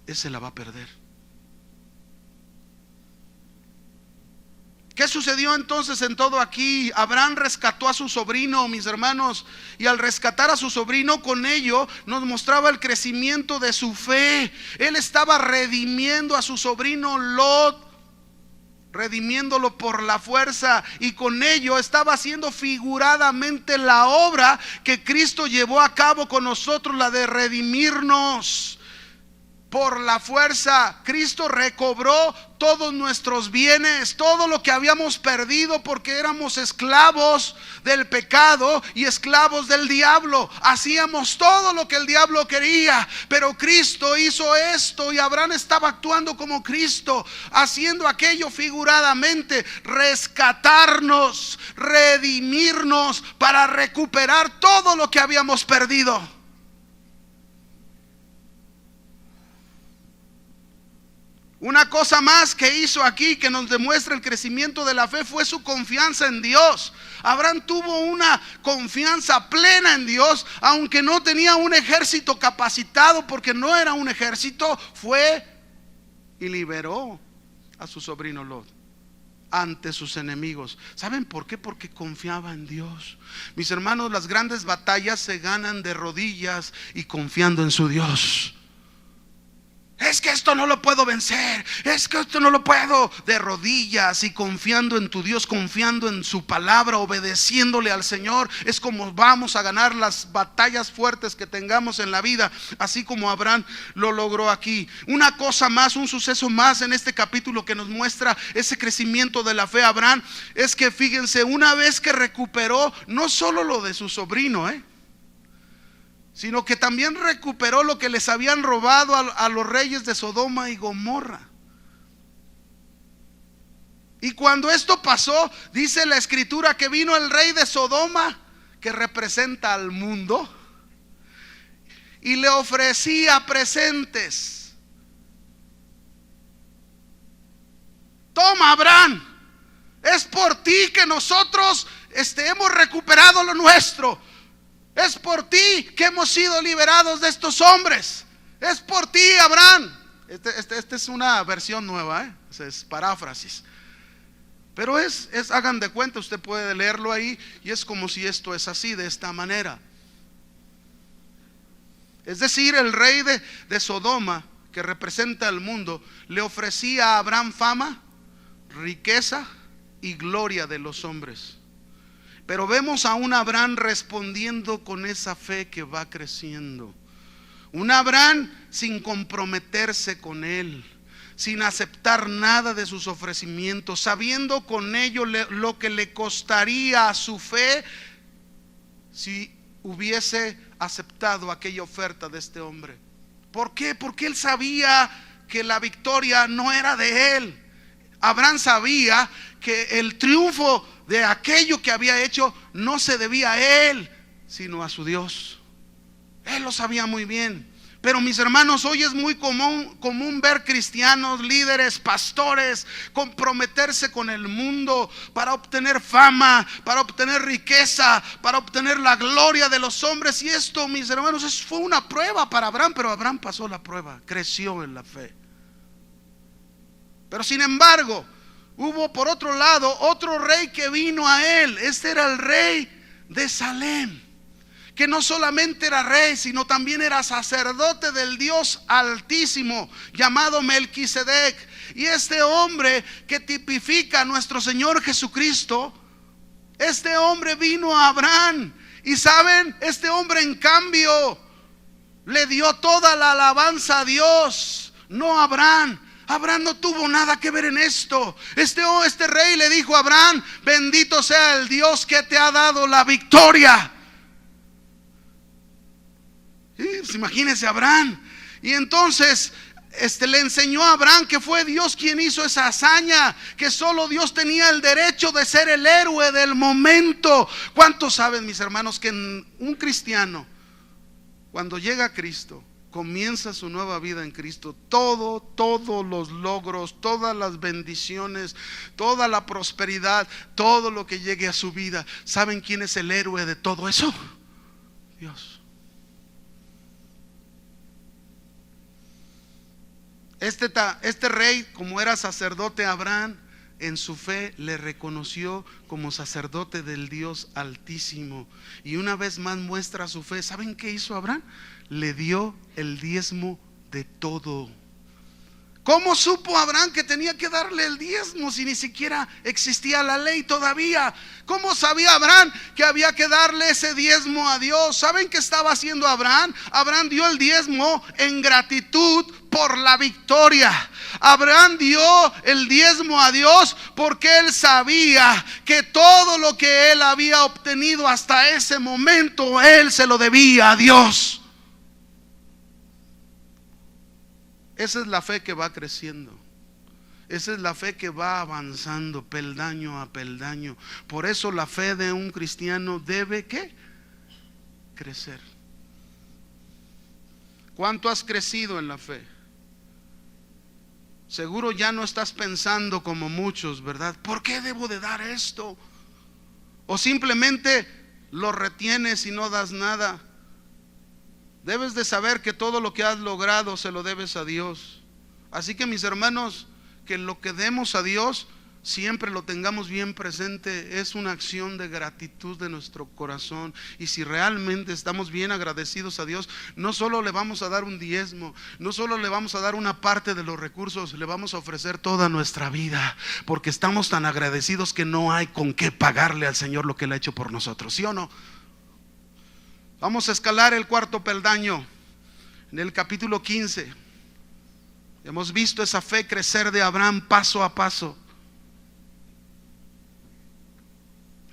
ese la va a perder. ¿Qué sucedió entonces en todo aquí? Abraham rescató a su sobrino, mis hermanos, y al rescatar a su sobrino, con ello nos mostraba el crecimiento de su fe. Él estaba redimiendo a su sobrino Lot, redimiéndolo por la fuerza, y con ello estaba haciendo figuradamente la obra que Cristo llevó a cabo con nosotros, la de redimirnos por la fuerza. Cristo recobró todos nuestros bienes, todo lo que habíamos perdido porque éramos esclavos del pecado y esclavos del diablo. Hacíamos todo lo que el diablo quería, pero Cristo hizo esto, y Abraham estaba actuando como Cristo, haciendo aquello figuradamente, rescatarnos, redimirnos para recuperar todo lo que habíamos perdido. Una cosa más que hizo aquí, que nos demuestra el crecimiento de la fe, fue su confianza en Dios. Abraham tuvo una confianza plena en Dios, aunque no tenía un ejército capacitado, porque no era un ejército. Fue y liberó a su sobrino Lot ante sus enemigos. ¿Saben por qué? Porque confiaba en Dios. Mis hermanos, las grandes batallas se ganan de rodillas y confiando en su Dios. Es que esto no lo puedo vencer, es que esto no lo puedo, de rodillas y confiando en tu Dios, confiando en su palabra, obedeciéndole al Señor. Es como vamos a ganar las batallas fuertes que tengamos en la vida, así como Abraham lo logró aquí. Una cosa más, un suceso más en este capítulo que nos muestra ese crecimiento de la fe Abraham, es que fíjense, una vez que recuperó no solo lo de su sobrino, sino que también recuperó lo que les habían robado a los reyes de Sodoma y Gomorra. Y cuando esto pasó, dice la escritura que vino el rey de Sodoma, que representa al mundo, y le ofrecía presentes. Toma, Abraham, es por ti que nosotros hemos recuperado lo nuestro. Es por ti que hemos sido liberados de estos hombres. Es por ti, Abraham. Esta es una versión nueva, es paráfrasis. Pero hagan de cuenta, usted puede leerlo ahí, y es como si esto es así, de esta manera. Es decir, el rey de Sodoma, que representa al mundo, le ofrecía a Abraham fama, riqueza y gloria de los hombres. Pero vemos a un Abraham respondiendo con esa fe que va creciendo. Un Abraham sin comprometerse con él, sin aceptar nada de sus ofrecimientos, sabiendo con ello lo que le costaría a su fe si hubiese aceptado aquella oferta de este hombre. ¿Por qué? Porque él sabía que la victoria no era de él. Abraham sabía que el triunfo de aquello que había hecho no se debía a él, sino a su Dios. Él lo sabía muy bien. Pero mis hermanos, hoy es muy común ver cristianos, líderes, pastores comprometerse con el mundo para obtener fama, para obtener riqueza, para obtener la gloria de los hombres. Y esto, mis hermanos, fue una prueba para Abraham, pero Abraham pasó la prueba, creció en la fe. Pero sin embargo, hubo por otro lado otro rey que vino a él. Este era el rey de Salem, que no solamente era rey, sino también era sacerdote del Dios Altísimo, llamado Melquisedec. Y este hombre que tipifica a nuestro Señor Jesucristo, este hombre vino a Abraham. Y saben, este hombre en cambio le dio toda la alabanza a Dios, no a Abraham. Abraham no tuvo nada que ver en esto. Este rey le dijo a Abraham: bendito sea el Dios que te ha dado la victoria. Pues imagínense Abraham. Y entonces le enseñó a Abraham que fue Dios quien hizo esa hazaña, que solo Dios tenía el derecho de ser el héroe del momento. ¿Cuántos saben, mis hermanos, que un cristiano, cuando llega a Cristo, comienza su nueva vida en Cristo, todos los logros, todas las bendiciones, toda la prosperidad, todo lo que llegue a su vida, ¿saben quién es el héroe de todo eso? Dios. Este rey, como era sacerdote, Abraham en su fe le reconoció como sacerdote del Dios Altísimo. Y una vez más muestra su fe. ¿Saben qué hizo Abraham? Le dio el diezmo de todo. ¿Cómo supo Abraham que tenía que darle el diezmo si ni siquiera existía la ley todavía? ¿Cómo sabía Abraham que había que darle ese diezmo a Dios? ¿Saben qué estaba haciendo Abraham? Abraham dio el diezmo en gratitud por la victoria. Abraham dio el diezmo a Dios porque él sabía que todo lo que él había obtenido hasta ese momento, él se lo debía a Dios. Esa es la fe que va creciendo. Esa es la fe que va avanzando peldaño a peldaño. Por eso la fe de un cristiano debe ¿qué? Crecer. ¿Cuánto has crecido en la fe? Seguro ya no estás pensando como muchos, ¿verdad? ¿Por qué debo de dar esto? O simplemente lo retienes y no das nada. Debes de saber que todo lo que has logrado se lo debes a Dios. Así que, mis hermanos, que lo que demos a Dios siempre lo tengamos bien presente. Es una acción de gratitud de nuestro corazón. Y si realmente estamos bien agradecidos a Dios, no solo le vamos a dar un diezmo, no solo le vamos a dar una parte de los recursos, le vamos a ofrecer toda nuestra vida, porque estamos tan agradecidos que no hay con qué pagarle al Señor lo que Él ha hecho por nosotros, ¿sí o no? Vamos a escalar el cuarto peldaño en el capítulo 15. Hemos visto esa fe crecer de Abraham paso a paso.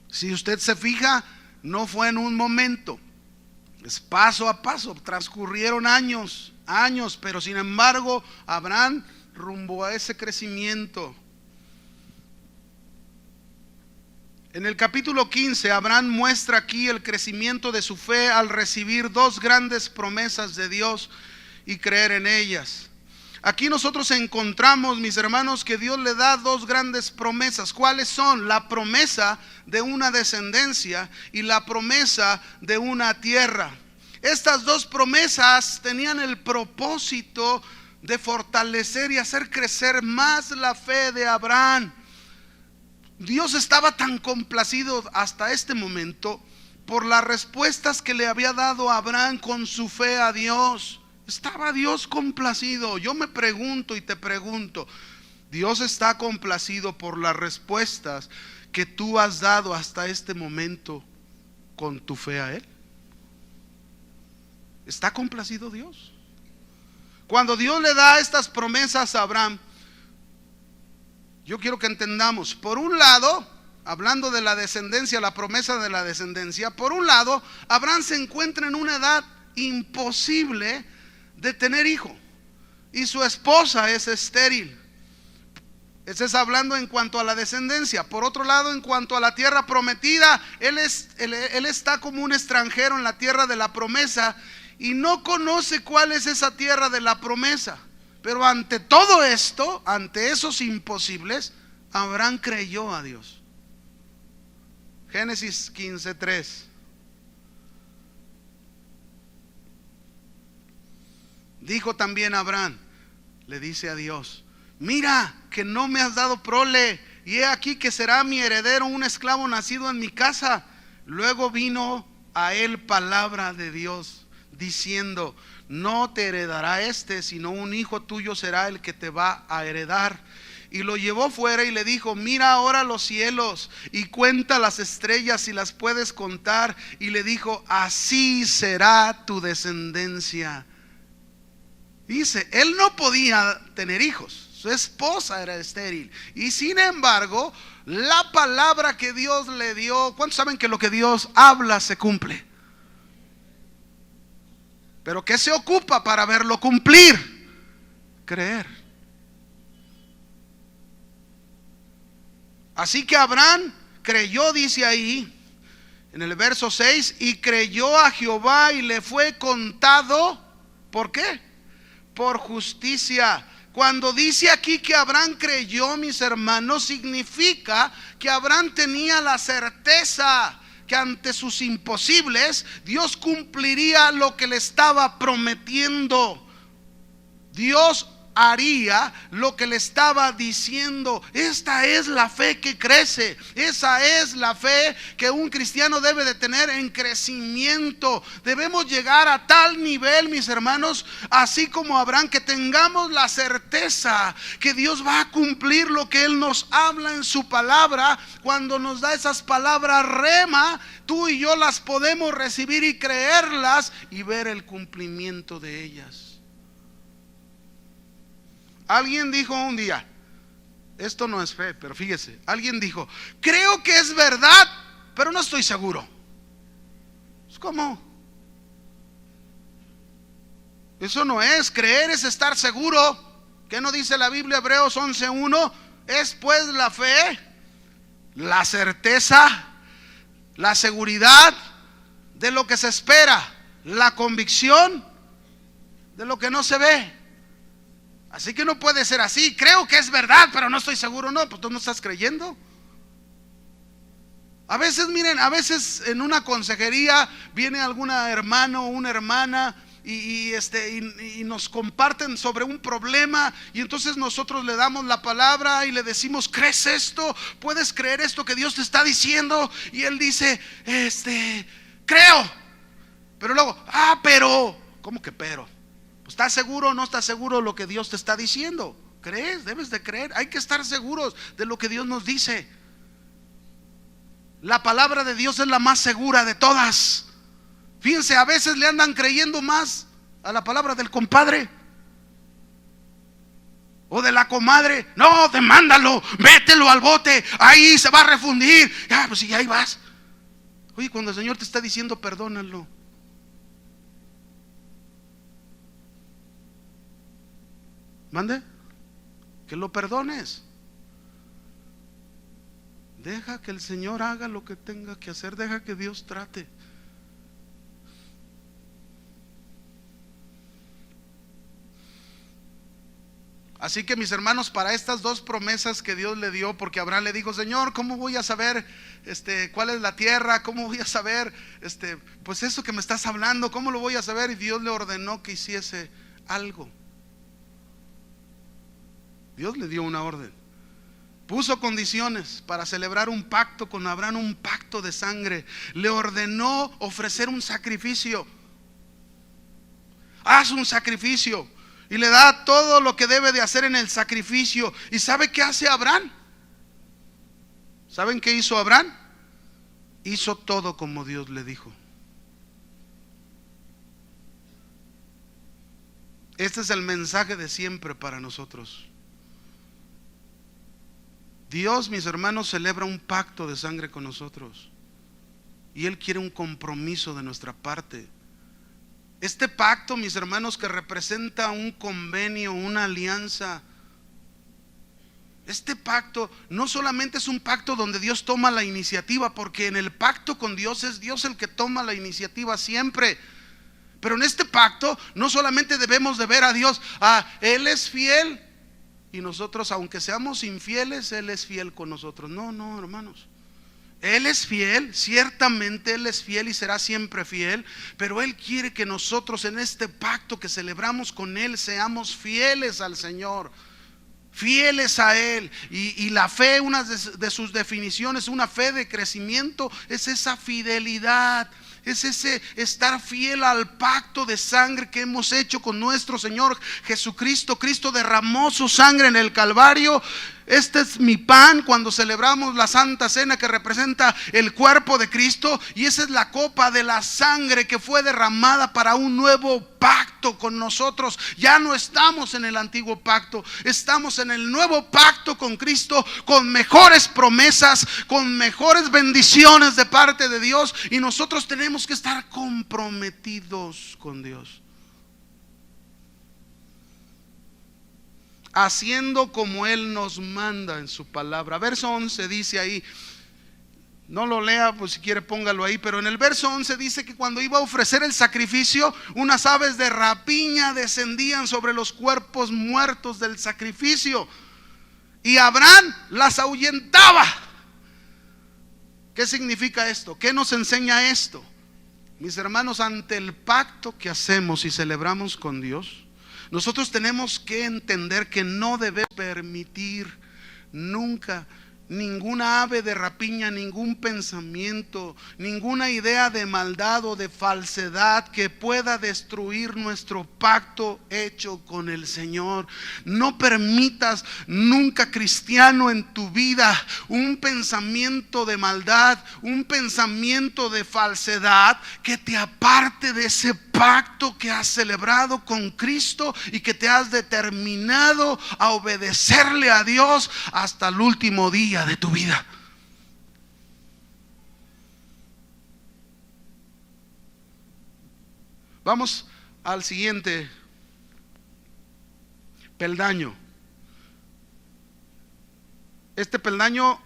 Si usted se fija, no fue en un momento, es paso a paso. Transcurrieron años, pero sin embargo Abraham rumbo a ese crecimiento. En el capítulo 15, Abraham muestra aquí el crecimiento de su fe al recibir dos grandes promesas de Dios y creer en ellas. Aquí nosotros encontramos, mis hermanos, que Dios le da dos grandes promesas. ¿Cuáles son? La promesa de una descendencia y la promesa de una tierra. Estas dos promesas tenían el propósito de fortalecer y hacer crecer más la fe de Abraham. Dios estaba tan complacido hasta este momento por las respuestas que le había dado a Abraham con su fe a Dios. Estaba Dios complacido. Yo me pregunto y te pregunto, ¿Dios está complacido por las respuestas que tú has dado hasta este momento con tu fe a Él? ¿Está complacido Dios? Cuando Dios le da estas promesas a Abraham, yo quiero que entendamos, por un lado, hablando de la descendencia, la promesa de la descendencia, por un lado, Abraham se encuentra en una edad imposible de tener hijo, y su esposa es estéril. Ese es hablando en cuanto a la descendencia. Por otro lado, en cuanto a la tierra prometida, él está como un extranjero en la tierra de la promesa y no conoce cuál es esa tierra de la promesa. Pero ante todo esto, ante esos imposibles, Abraham creyó a Dios. Génesis 15:3. Dijo también Abraham, le dice a Dios: mira que no me has dado prole, y he aquí que será mi heredero un esclavo nacido en mi casa. Luego vino a él palabra de Dios, diciendo: no te heredará sino un hijo tuyo será el que te va a heredar. Y lo llevó fuera y le dijo: mira ahora los cielos y cuenta las estrellas si las puedes contar. Y le dijo: así será tu descendencia. Dice, él no podía tener hijos, su esposa era estéril, y sin embargo la palabra que Dios le dio, ¿cuántos saben que lo que Dios habla se cumple? Pero ¿qué se ocupa para verlo cumplir? Creer. Así que Abraham creyó, dice ahí en el verso 6, y creyó a Jehová y le fue contado. ¿Por qué? Por justicia. Cuando dice aquí que Abraham creyó, mis hermanos, significa que Abraham tenía la certeza que ante sus imposibles Dios cumpliría lo que le estaba prometiendo. Dios haría lo que le estaba diciendo. Esta es la fe que crece. Esa es la fe que un cristiano debe de tener en crecimiento. Debemos llegar a tal nivel, mis hermanos, así como Abraham, que tengamos la certeza que Dios va a cumplir lo que Él nos habla en su palabra. Cuando nos da esas palabras rema, tú y yo las podemos recibir y creerlas y ver el cumplimiento de ellas. Alguien dijo un día, esto no es fe, pero fíjese, alguien dijo: creo que es verdad, pero no estoy seguro. ¿Cómo? Eso no es, creer es estar seguro. ¿Qué no dice la Biblia? Hebreos 11:1, es pues la fe, la certeza, la seguridad de lo que se espera, la convicción de lo que no se ve. Así que no puede ser así, creo que es verdad, pero no estoy seguro. No, pues tú no estás creyendo. A veces, miren, a veces en una consejería viene alguna hermano o una hermana y nos comparten sobre un problema, y entonces nosotros le damos la palabra y le decimos: ¿crees esto? ¿Puedes creer esto que Dios te está diciendo? Y él dice: creo. Pero luego: pero, ¿cómo que pero? ¿Estás seguro o no estás seguro lo que Dios te está diciendo? ¿Crees? Debes de creer. Hay que estar seguros de lo que Dios nos dice. La palabra de Dios es la más segura de todas. Fíjense, a veces le andan creyendo más a la palabra del compadre o de la comadre. No, demándalo, mételo al bote, ahí se va a refundir. Ya, pues sí, ahí vas. Oye, cuando el Señor te está diciendo perdónalo, mande, que lo perdones. Deja que el Señor haga lo que tenga que hacer. Deja que Dios trate. Así que, mis hermanos, para estas dos promesas que Dios le dio, porque Abraham le dijo: Señor, ¿cómo voy a saber cuál es la tierra? ¿Cómo voy a saber pues eso que me estás hablando? ¿Cómo lo voy a saber? Y Dios le ordenó que hiciese algo. Dios le dio una orden. Puso condiciones para celebrar un pacto con Abraham, un pacto de sangre. Le ordenó ofrecer un sacrificio. Haz un sacrificio. Y le da todo lo que debe de hacer en el sacrificio. ¿Y sabe qué hace Abraham? ¿Saben qué hizo Abraham? Hizo todo como Dios le dijo. Este es el mensaje de siempre para nosotros. Dios, mis hermanos, celebra un pacto de sangre con nosotros, y Él quiere un compromiso de nuestra parte. Este pacto, mis hermanos, que representa un convenio, una alianza. Este pacto no solamente es un pacto donde Dios toma la iniciativa, porque en el pacto con Dios es Dios el que toma la iniciativa siempre. Pero en este pacto no solamente debemos de ver a Dios, Él es fiel, y nosotros, aunque seamos infieles, Él es fiel con nosotros. No, hermanos. Él es fiel, ciertamente Él es fiel y será siempre fiel. Pero Él quiere que nosotros en este pacto que celebramos con Él seamos fieles al Señor, fieles a Él. Y la fe, una de sus definiciones, una fe de crecimiento, es esa fidelidad. es ese estar fiel al pacto de sangre que hemos hecho con nuestro Señor Jesucristo. Cristo derramó su sangre en el Calvario. Este es mi pan cuando celebramos la Santa Cena, que representa el cuerpo de Cristo, y esa es la copa de la sangre que fue derramada para un nuevo pacto con nosotros. Ya no estamos en el antiguo pacto, estamos en el nuevo pacto con Cristo, con mejores promesas, con mejores bendiciones de parte de Dios, y nosotros tenemos que estar comprometidos con Dios, haciendo como Él nos manda en su palabra. Verso 11 dice ahí, no lo lea, pues si quiere póngalo ahí, pero en el verso 11 dice que cuando iba a ofrecer el sacrificio, unas aves de rapiña descendían sobre los cuerpos muertos del sacrificio, y Abraham las ahuyentaba. ¿Qué significa esto? ¿Qué nos enseña esto? Mis hermanos, ante el pacto que hacemos y celebramos con Dios, nosotros tenemos que entender que no debemos permitir nunca ninguna ave de rapiña, ningún pensamiento, ninguna idea de maldad o de falsedad que pueda destruir nuestro pacto hecho con el Señor. No permitas nunca, cristiano, en tu vida un pensamiento de maldad, un pensamiento de falsedad que te aparte de ese pacto que has celebrado con Cristo y que te has determinado a obedecerle a Dios hasta el último día de tu vida. Vamos al siguiente peldaño. Este peldaño,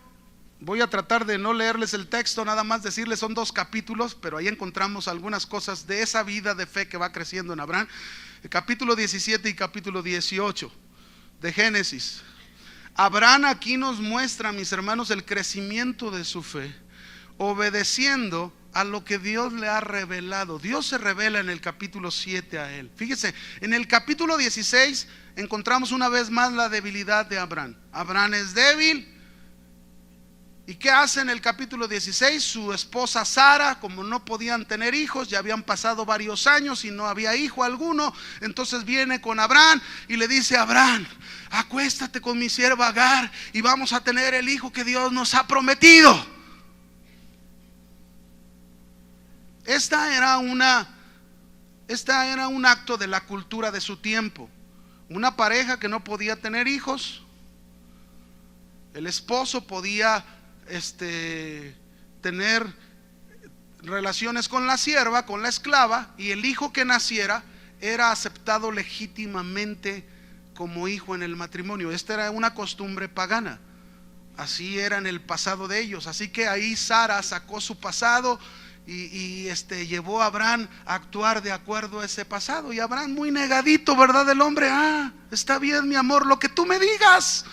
voy a tratar de no leerles el texto, nada más decirles, son 2 capítulos, pero ahí encontramos algunas cosas de esa vida de fe que va creciendo en Abraham. El capítulo 17 y capítulo 18 de Génesis. Abraham aquí nos muestra, mis hermanos, el crecimiento de su fe, obedeciendo a lo que Dios le ha revelado. Dios se revela en el capítulo 7 a él. Fíjese, en el capítulo 16 encontramos una vez más la debilidad de Abraham. Abraham es débil. ¿Y qué hace en el capítulo 16? Su esposa Sara, como no podían tener hijos, ya habían pasado varios años y no había hijo alguno, entonces viene con Abraham y le dice: Abraham, acuéstate con mi sierva Agar y vamos a tener el hijo que Dios nos ha prometido. Esta era un acto de la cultura de su tiempo. Una pareja que no podía tener hijos, el esposo podía tener relaciones con la sierva, con la esclava, y el hijo que naciera era aceptado legítimamente como hijo en el matrimonio. Esta era una costumbre pagana, así era en el pasado de ellos. Así que ahí Sara sacó su pasado y llevó a Abraham a actuar de acuerdo a ese pasado. Y Abraham, muy negadito, ¿verdad? El hombre: está bien, mi amor, lo que tú me digas.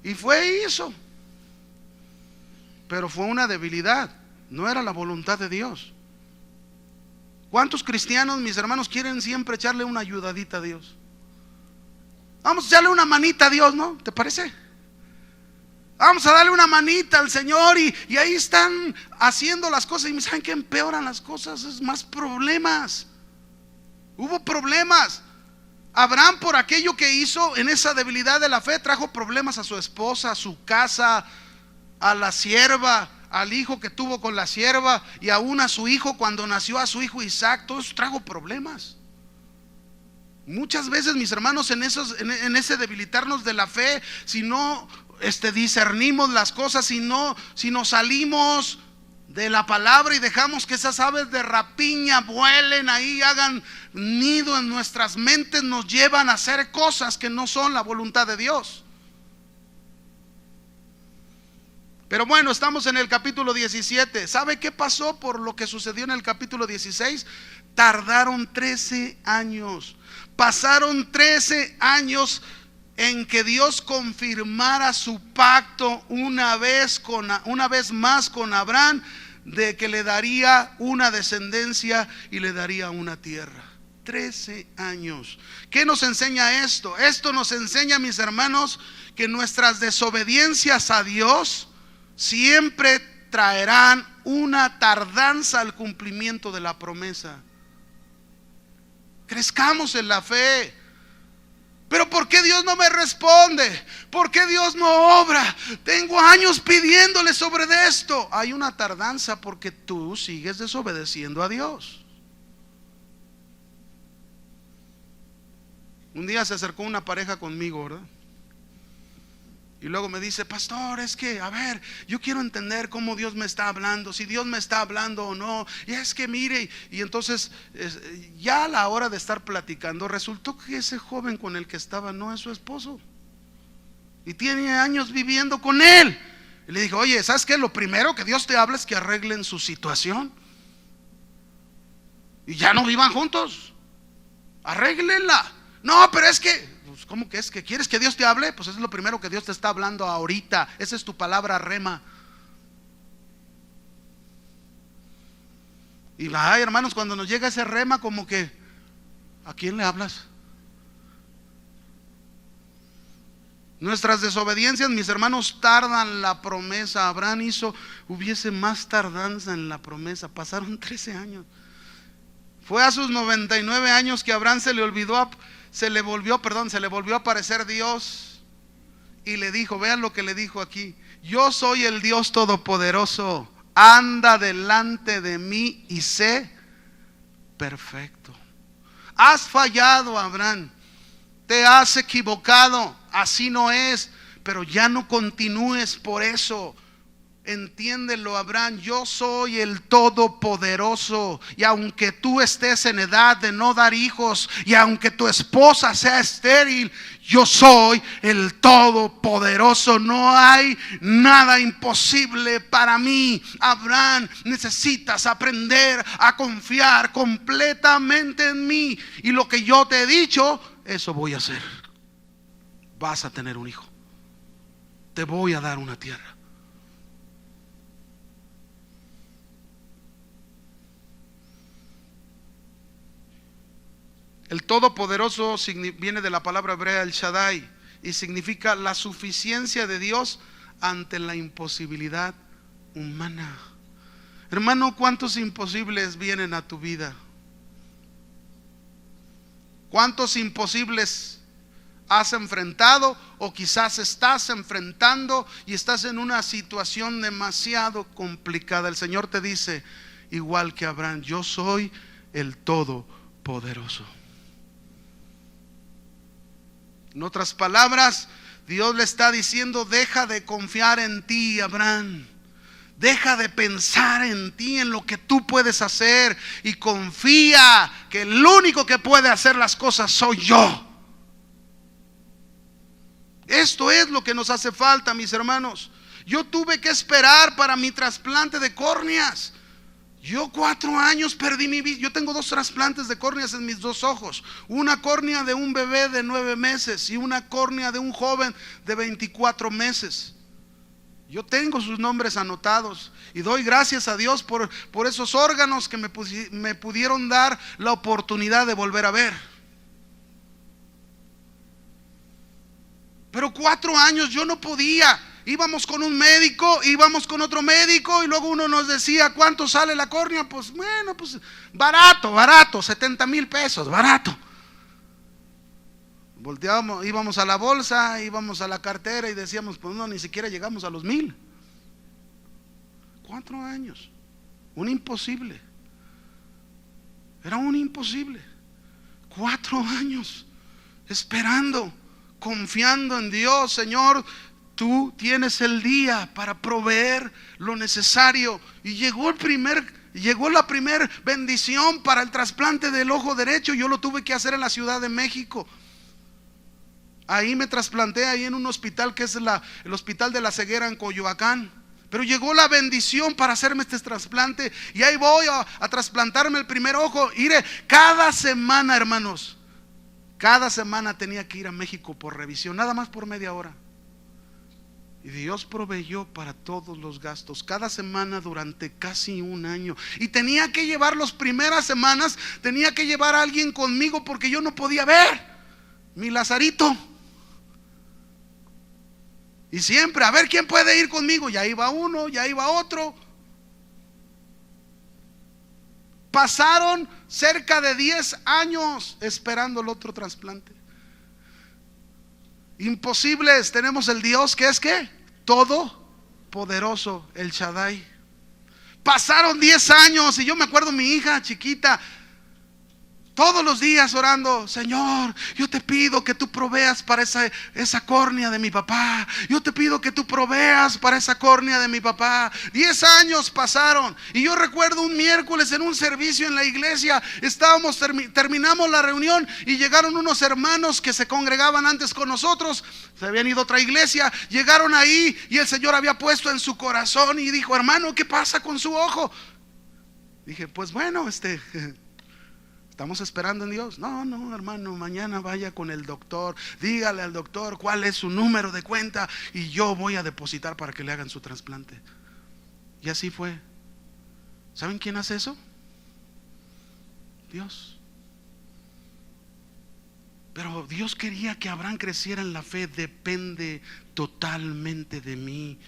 Y fue y hizo. Pero fue una debilidad, no era la voluntad de Dios. ¿Cuántos cristianos, mis hermanos, quieren siempre echarle una ayudadita a Dios? Vamos a echarle una manita a Dios, ¿no? ¿Te parece? Vamos a darle una manita al Señor, y ahí están haciendo las cosas. Y ¿saben qué empeoran las cosas? Es más problemas. Hubo problemas. Abraham, por aquello que hizo en esa debilidad de la fe, trajo problemas a su esposa, a su casa, a la sierva, al hijo que tuvo con la sierva, y aún a su hijo cuando nació, a su hijo Isaac. Todo eso trajo problemas. Muchas veces, mis hermanos, en ese debilitarnos de la fe, si no discernimos las cosas, si nos salimos de la palabra y dejamos que esas aves de rapiña vuelen ahí, hagan nido en nuestras mentes, nos llevan a hacer cosas que no son la voluntad de Dios. Pero bueno, estamos en el capítulo 17. ¿Sabe qué pasó por lo que sucedió en el capítulo 16? Tardaron 13 años. Pasaron 13 años en que Dios confirmara su pacto una vez más con Abraham, de que le daría una descendencia y le daría una tierra. 13 años. ¿Qué nos enseña esto? Esto nos enseña, mis hermanos, que nuestras desobediencias a Dios siempre traerán una tardanza al cumplimiento de la promesa. Crezcamos en la fe. Pero ¿por qué Dios no me responde? ¿Por qué Dios no obra? Tengo años pidiéndole sobre esto. Hay una tardanza porque tú sigues desobedeciendo a Dios. Un día se acercó una pareja conmigo, ¿verdad? Y luego me dice: pastor, es que, a ver, yo quiero entender cómo Dios me está hablando, si Dios me está hablando o no. Y es que mire, y entonces ya a la hora de estar platicando, resultó que ese joven con el que estaba no es su esposo, y tiene años viviendo con él. Y le dije: oye, ¿sabes qué? Lo primero que Dios te habla es que arreglen su situación, y ya no vivan juntos, arréglenla. No, pero es que, pues, ¿cómo que es que quieres que Dios te hable? Pues es lo primero que Dios te está hablando ahorita. Esa es tu palabra rema. Y ay, hermanos, cuando nos llega ese rema, como que, ¿a quién le hablas? Nuestras desobediencias, mis hermanos, tardan la promesa. Abraham hubiese más tardanza en la promesa. Pasaron 13 años. Fue a sus 99 años que a Abraham se le volvió a aparecer Dios y le dijo, vean lo que le dijo aquí: yo soy el Dios todopoderoso, anda delante de mí y sé perfecto. Has fallado, Abraham, te has equivocado, así no es, pero ya no continúes por eso. Entiéndelo, Abraham, yo soy el todopoderoso, y aunque tú estés en edad de no dar hijos, y aunque tu esposa sea estéril, yo soy el todopoderoso. No hay nada imposible para mí. Abraham, necesitas aprender a confiar completamente en mí, y lo que yo te he dicho, eso voy a hacer. Vas a tener un hijo, te voy a dar una tierra. El Todopoderoso viene de la palabra hebrea el Shaddai, y significa la suficiencia de Dios ante la imposibilidad humana. Hermano, ¿cuántos imposibles vienen a tu vida? ¿Cuántos imposibles has enfrentado, o quizás estás enfrentando y estás en una situación demasiado complicada? El Señor te dice, igual que Abraham, yo soy el Todopoderoso. En otras palabras, Dios le está diciendo: deja de confiar en ti, Abraham. Deja de pensar en ti, en lo que tú puedes hacer, y confía que el único que puede hacer las cosas soy yo. Esto es lo que nos hace falta, mis hermanos. Yo tuve que esperar para mi trasplante de córneas. Yo 4 años perdí mi vista. Yo tengo 2 trasplantes de córneas en mis 2 ojos. Una córnea de un bebé de 9 meses y una córnea de un joven de 24 meses. Yo tengo sus nombres anotados, y doy gracias a Dios por esos órganos que me pudieron dar la oportunidad de volver a ver. Pero 4 años yo no podía. Íbamos con un médico, íbamos con otro médico, y luego uno nos decía: ¿cuánto sale la córnea? Pues bueno, pues barato, 70,000 pesos, barato. Volteábamos, íbamos a la bolsa, íbamos a la cartera y decíamos: pues no, ni siquiera llegamos a los 1,000. 4 años, un imposible. Era un imposible. 4 años esperando, confiando en Dios. Señor, tú tienes el día para proveer lo necesario. Y llegó la primer bendición para el trasplante del ojo derecho. Yo lo tuve que hacer en la Ciudad de México. Ahí me trasplanté, ahí en un hospital que es el Hospital de la Ceguera en Coyoacán. Pero llegó la bendición para hacerme este trasplante, y ahí voy a trasplantarme el primer ojo. Mire, cada semana, hermanos, cada semana tenía que ir a México por revisión, nada más por media hora. Y Dios proveyó para todos los gastos, cada semana durante casi 1 año. Y tenía que llevar las primeras semanas, tenía que llevar a alguien conmigo, porque yo no podía ver, mi Lazarito. Y siempre, a ver quién puede ir conmigo. Ya iba uno, ya iba otro. Pasaron cerca de 10 años esperando el otro trasplante. Imposibles. Tenemos el Dios que es ¿qué? Todopoderoso, el Shaddai. Pasaron 10 años y yo me acuerdo mi hija chiquita todos los días orando: Señor, yo te pido que tú proveas para esa córnea de mi papá. Yo te pido que tú proveas para esa córnea de mi papá. 10 años pasaron. Y yo recuerdo un miércoles en un servicio en la iglesia, terminamos la reunión y llegaron unos hermanos que se congregaban antes con nosotros. Se habían ido a otra iglesia, llegaron ahí y el Señor había puesto en su corazón y dijo: hermano, ¿qué pasa con su ojo? Dije: pues bueno, estamos esperando en Dios. No, hermano, mañana vaya con el doctor, dígale al doctor cuál es su número de cuenta y yo voy a depositar para que le hagan su trasplante. Y así fue. ¿Saben quién hace eso? Dios. Pero Dios quería que Abraham creciera en la fe. Depende totalmente de mí.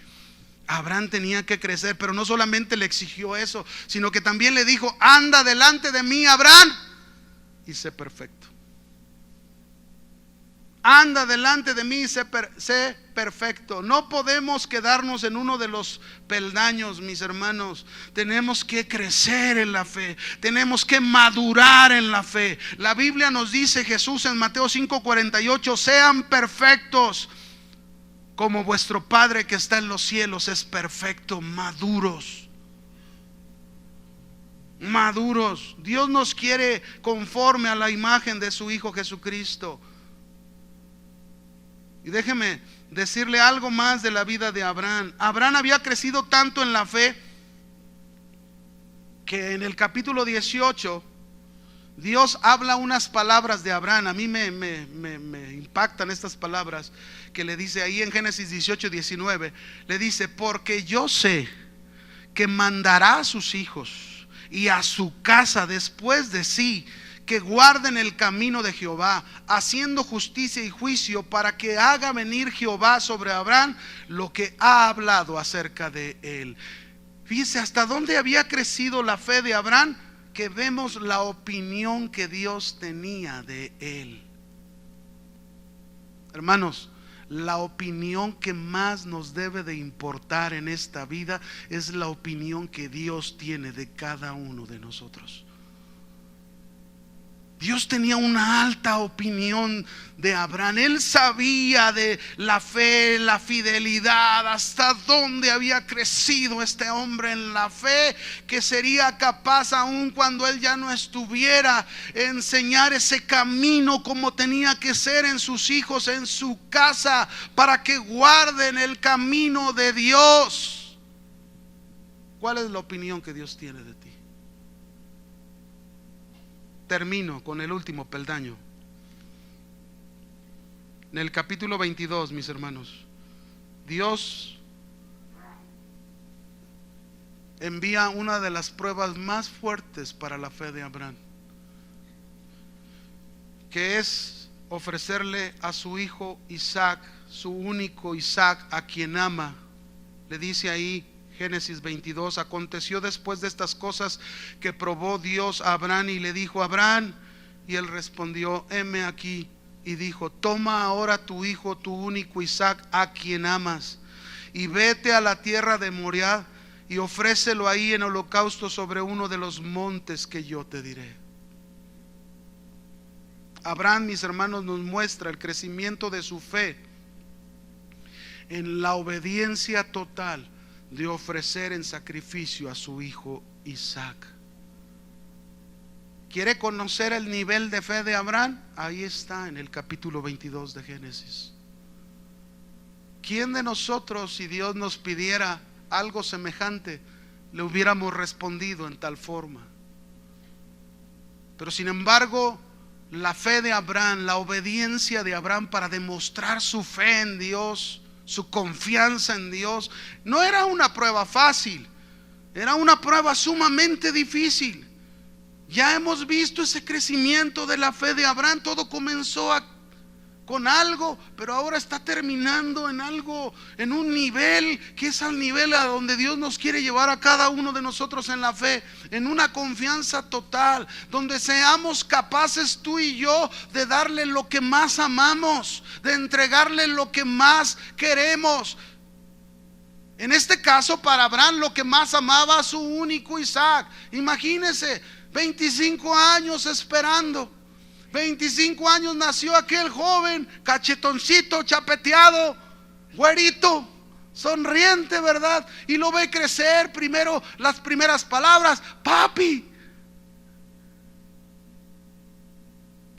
Abraham tenía que crecer, pero no solamente le exigió eso, sino que también le dijo: anda delante de mí, Abraham, y sé perfecto. Anda delante de mí y sé perfecto. No podemos quedarnos en uno de los peldaños, mis hermanos. Tenemos que crecer en la fe. Tenemos que madurar en la fe. La Biblia nos dice, Jesús en Mateo 5:48: sean perfectos como vuestro Padre que está en los cielos es perfecto. Maduros. Maduros. Dios nos quiere conforme a la imagen de su Hijo Jesucristo. Y déjeme decirle algo más de la vida de Abraham. Abraham había crecido tanto en la fe que en el capítulo 18 Dios habla unas palabras de Abraham. A mí me impactan estas palabras que le dice ahí en Génesis 18:19. Le dice: porque yo sé que mandará a sus hijos y a su casa después de sí, que guarden el camino de Jehová, haciendo justicia y juicio, para que haga venir Jehová sobre Abraham lo que ha hablado acerca de él. Fíjese hasta dónde había crecido la fe de Abraham, que vemos la opinión que Dios tenía de él. Hermanos, la opinión que más nos debe de importar en esta vida es la opinión que Dios tiene de cada uno de nosotros. Dios tenía una alta opinión de Abraham. Él sabía de la fe, la fidelidad, hasta dónde había crecido este hombre en la fe, que sería capaz, aun cuando él ya no estuviera, enseñar ese camino como tenía que ser en sus hijos, en su casa, para que guarden el camino de Dios. ¿Cuál es la opinión que Dios tiene de ti? Termino con el último peldaño. En el capítulo 22, mis hermanos, Dios envía una de las pruebas más fuertes para la fe de Abraham, que es ofrecerle a su hijo Isaac, su único Isaac, a quien ama. Le dice ahí Génesis 22: aconteció después de estas cosas que probó Dios a Abraham y le dijo: Abraham, y él respondió: heme aquí. Y dijo: toma ahora tu hijo, tu único Isaac, a quien amas, y vete a la tierra de Moriah y ofrécelo ahí en holocausto sobre uno de los montes que yo te diré. Abraham, mis hermanos, nos muestra el crecimiento de su fe en la obediencia total de ofrecer en sacrificio a su hijo Isaac. ¿Quiere conocer el nivel de fe de Abraham? Ahí está en el capítulo 22 de Génesis. ¿Quién de nosotros, si Dios nos pidiera algo semejante, le hubiéramos respondido en tal forma? Pero sin embargo, la fe de Abraham, la obediencia de Abraham para demostrar su fe en Dios, su confianza en Dios, no era una prueba fácil, era una prueba sumamente difícil. Ya hemos visto ese crecimiento de la fe de Abraham. Todo comenzó con algo, pero ahora está terminando en algo, en un nivel que es al nivel a donde Dios nos quiere llevar a cada uno de nosotros en la fe, en una confianza total, donde seamos capaces tú y yo de darle lo que más amamos, de entregarle lo que más queremos. En este caso, para Abraham, lo que más amaba a su único Isaac. Imagínense, 25 años esperando. 25 años nació aquel joven, cachetoncito, chapeteado, güerito, sonriente, ¿verdad? Y lo ve crecer. Primero las primeras palabras, papi.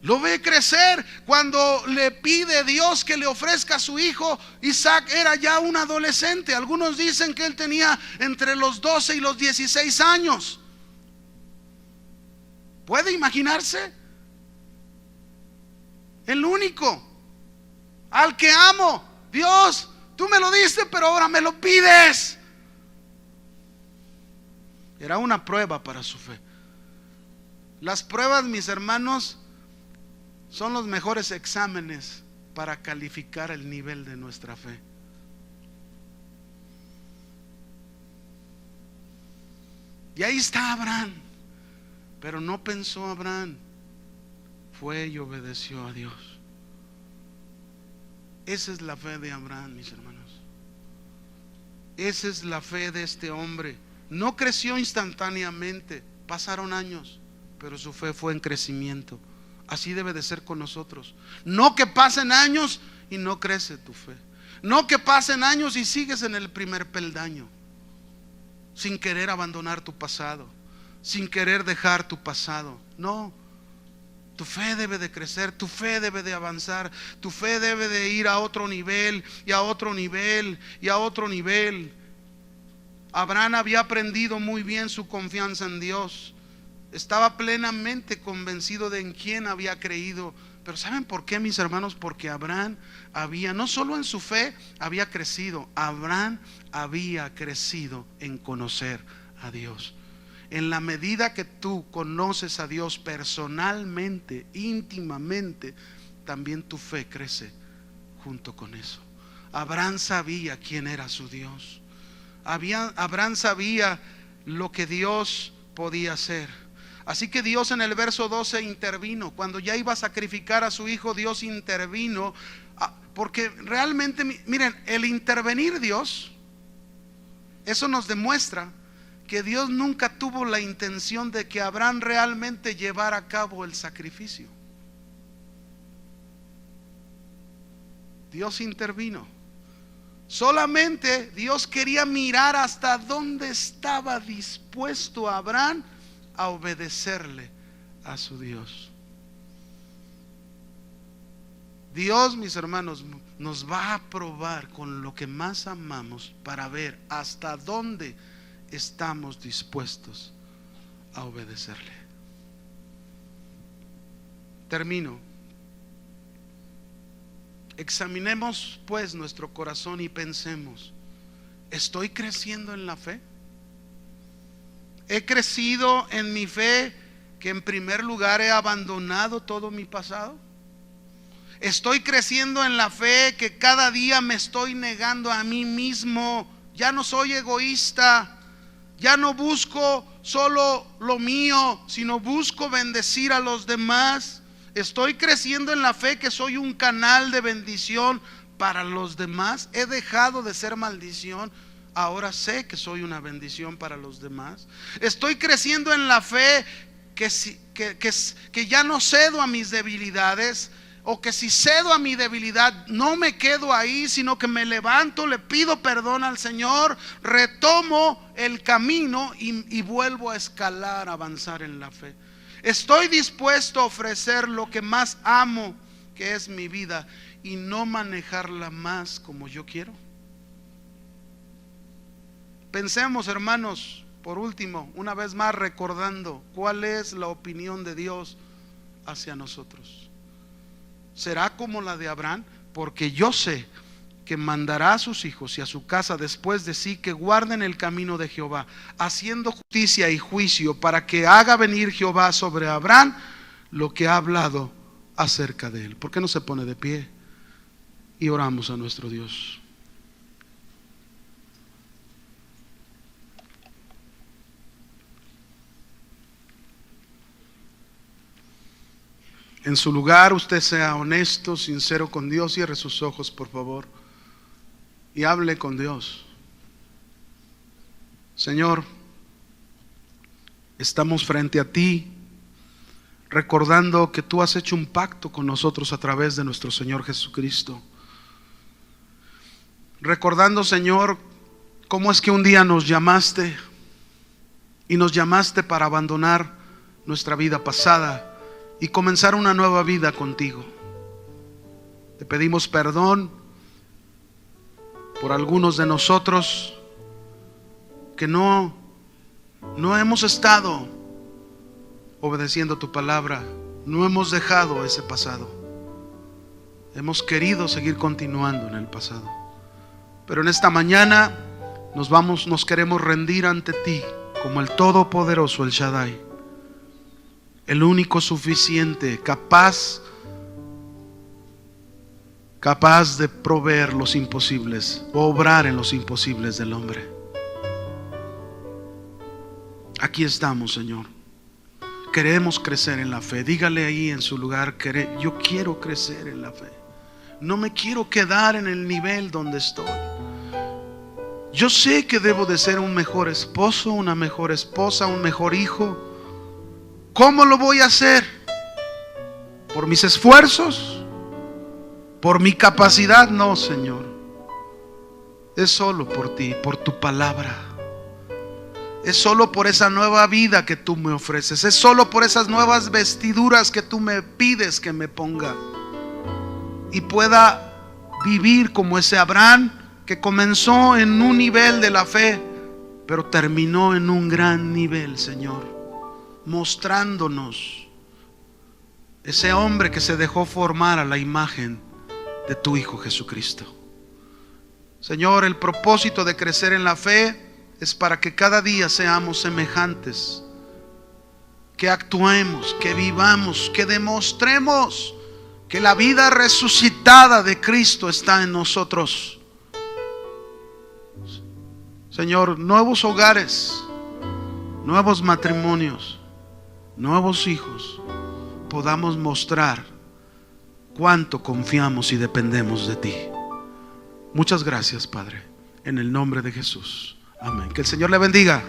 Lo ve crecer cuando le pide Dios que le ofrezca a su hijo. Isaac era ya un adolescente. Algunos dicen que él tenía entre los 12 y los 16 años. ¿Puede imaginarse? El único al que amo. Dios, tú me lo diste, pero ahora me lo pides. Era una prueba para su fe. Las pruebas, mis hermanos, son los mejores exámenes para calificar el nivel de nuestra fe. Y ahí está Abraham. Pero no pensó Abraham, fue y obedeció a Dios. Esa es la fe de Abraham, mis hermanos. Esa es la fe de este hombre. No creció instantáneamente, pasaron años, pero su fe fue en crecimiento. Así debe de ser con nosotros. No que pasen años y no crece tu fe. No que pasen años y sigues en el primer peldaño, sin querer abandonar tu pasado, sin querer dejar tu pasado. No, tu fe debe de crecer, tu fe debe de avanzar, tu fe debe de ir a otro nivel y a otro nivel y a otro nivel. Abraham había aprendido muy bien su confianza en Dios. Estaba plenamente convencido de en quién había creído. Pero ¿saben por qué, mis hermanos? Porque Abraham había, no solo en su fe había crecido, Abraham había crecido en conocer a Dios. En la medida que tú conoces a Dios personalmente, íntimamente, también tu fe crece junto con eso. Abraham sabía quién era su Dios. Abraham sabía lo que Dios podía hacer. Así que Dios en el verso 12 intervino. Cuando ya iba a sacrificar a su hijo, Dios intervino. Porque realmente, miren, el intervenir Dios, eso nos demuestra que Dios nunca tuvo la intención de que Abraham realmente llevara a cabo el sacrificio. Dios intervino. Solamente Dios quería mirar hasta dónde estaba dispuesto Abraham a obedecerle a su Dios. Dios, mis hermanos, nos va a probar con lo que más amamos para ver hasta dónde estamos dispuestos a obedecerle. Termino. Examinemos pues nuestro corazón y pensemos: ¿estoy creciendo en la fe? ¿He crecido en mi fe, que en primer lugar he abandonado todo mi pasado? ¿Estoy creciendo en la fe que cada día me estoy negando a mí mismo? Ya no soy egoísta, ya no busco solo lo mío, sino busco bendecir a los demás. ¿Estoy creciendo en la fe que soy un canal de bendición para los demás? ¿He dejado de ser maldición? Ahora sé que soy una bendición para los demás. Estoy creciendo en la fe que ya no cedo a mis debilidades, o que si cedo a mi debilidad no me quedo ahí, sino que me levanto, le pido perdón al Señor, retomo el camino y vuelvo a escalar, a avanzar en la fe. Estoy dispuesto a ofrecer lo que más amo, que es mi vida, y no manejarla más como yo quiero. Pensemos, hermanos, por último, una vez más recordando cuál es la opinión de Dios hacia nosotros. ¿Será como la de Abraham? Porque yo sé que mandará a sus hijos y a su casa después de sí que guarden el camino de Jehová, haciendo justicia y juicio, para que haga venir Jehová sobre Abraham lo que ha hablado acerca de él. ¿Por qué no se pone de pie? y oramos a nuestro Dios. En su lugar usted sea honesto, sincero con Dios, cierre sus ojos por favor y hable con Dios. Señor, estamos frente a ti recordando que tú has hecho un pacto con nosotros a través de nuestro Señor Jesucristo. Recordando, Señor, cómo es que un día nos llamaste y nos llamaste para abandonar nuestra vida pasada y comenzar una nueva vida contigo. Te pedimos perdón por algunos de nosotros que no hemos estado obedeciendo tu palabra, no hemos dejado ese pasado, hemos querido seguir continuando en el pasado, pero en esta mañana nos queremos rendir ante ti como el Todopoderoso, el Shaddai, el único suficiente, capaz de proveer los imposibles, obrar en los imposibles del hombre. Aquí estamos, Señor. Queremos crecer en la fe. Dígale ahí en su lugar: yo quiero crecer en la fe. No me quiero quedar en el nivel donde estoy. Yo sé que debo de ser un mejor esposo, una mejor esposa, un mejor hijo. ¿Cómo lo voy a hacer? ¿Por mis esfuerzos? ¿Por mi capacidad? No, Señor. Es solo por ti, por tu palabra. Es solo por esa nueva vida que tú me ofreces. Es solo por esas nuevas vestiduras que tú me pides que me ponga y pueda vivir como ese Abraham que comenzó en un nivel de la fe, pero terminó en un gran nivel, Señor, mostrándonos ese hombre que se dejó formar a la imagen de tu Hijo Jesucristo. Señor, el propósito de crecer en la fe es para que cada día seamos semejantes, que actuemos, que vivamos, que demostremos que la vida resucitada de Cristo está en nosotros. Señor, nuevos hogares, nuevos matrimonios, nuevos hijos, podamos mostrar cuánto confiamos y dependemos de ti. Muchas gracias, Padre, en el nombre de Jesús. Amén. Que el Señor le bendiga.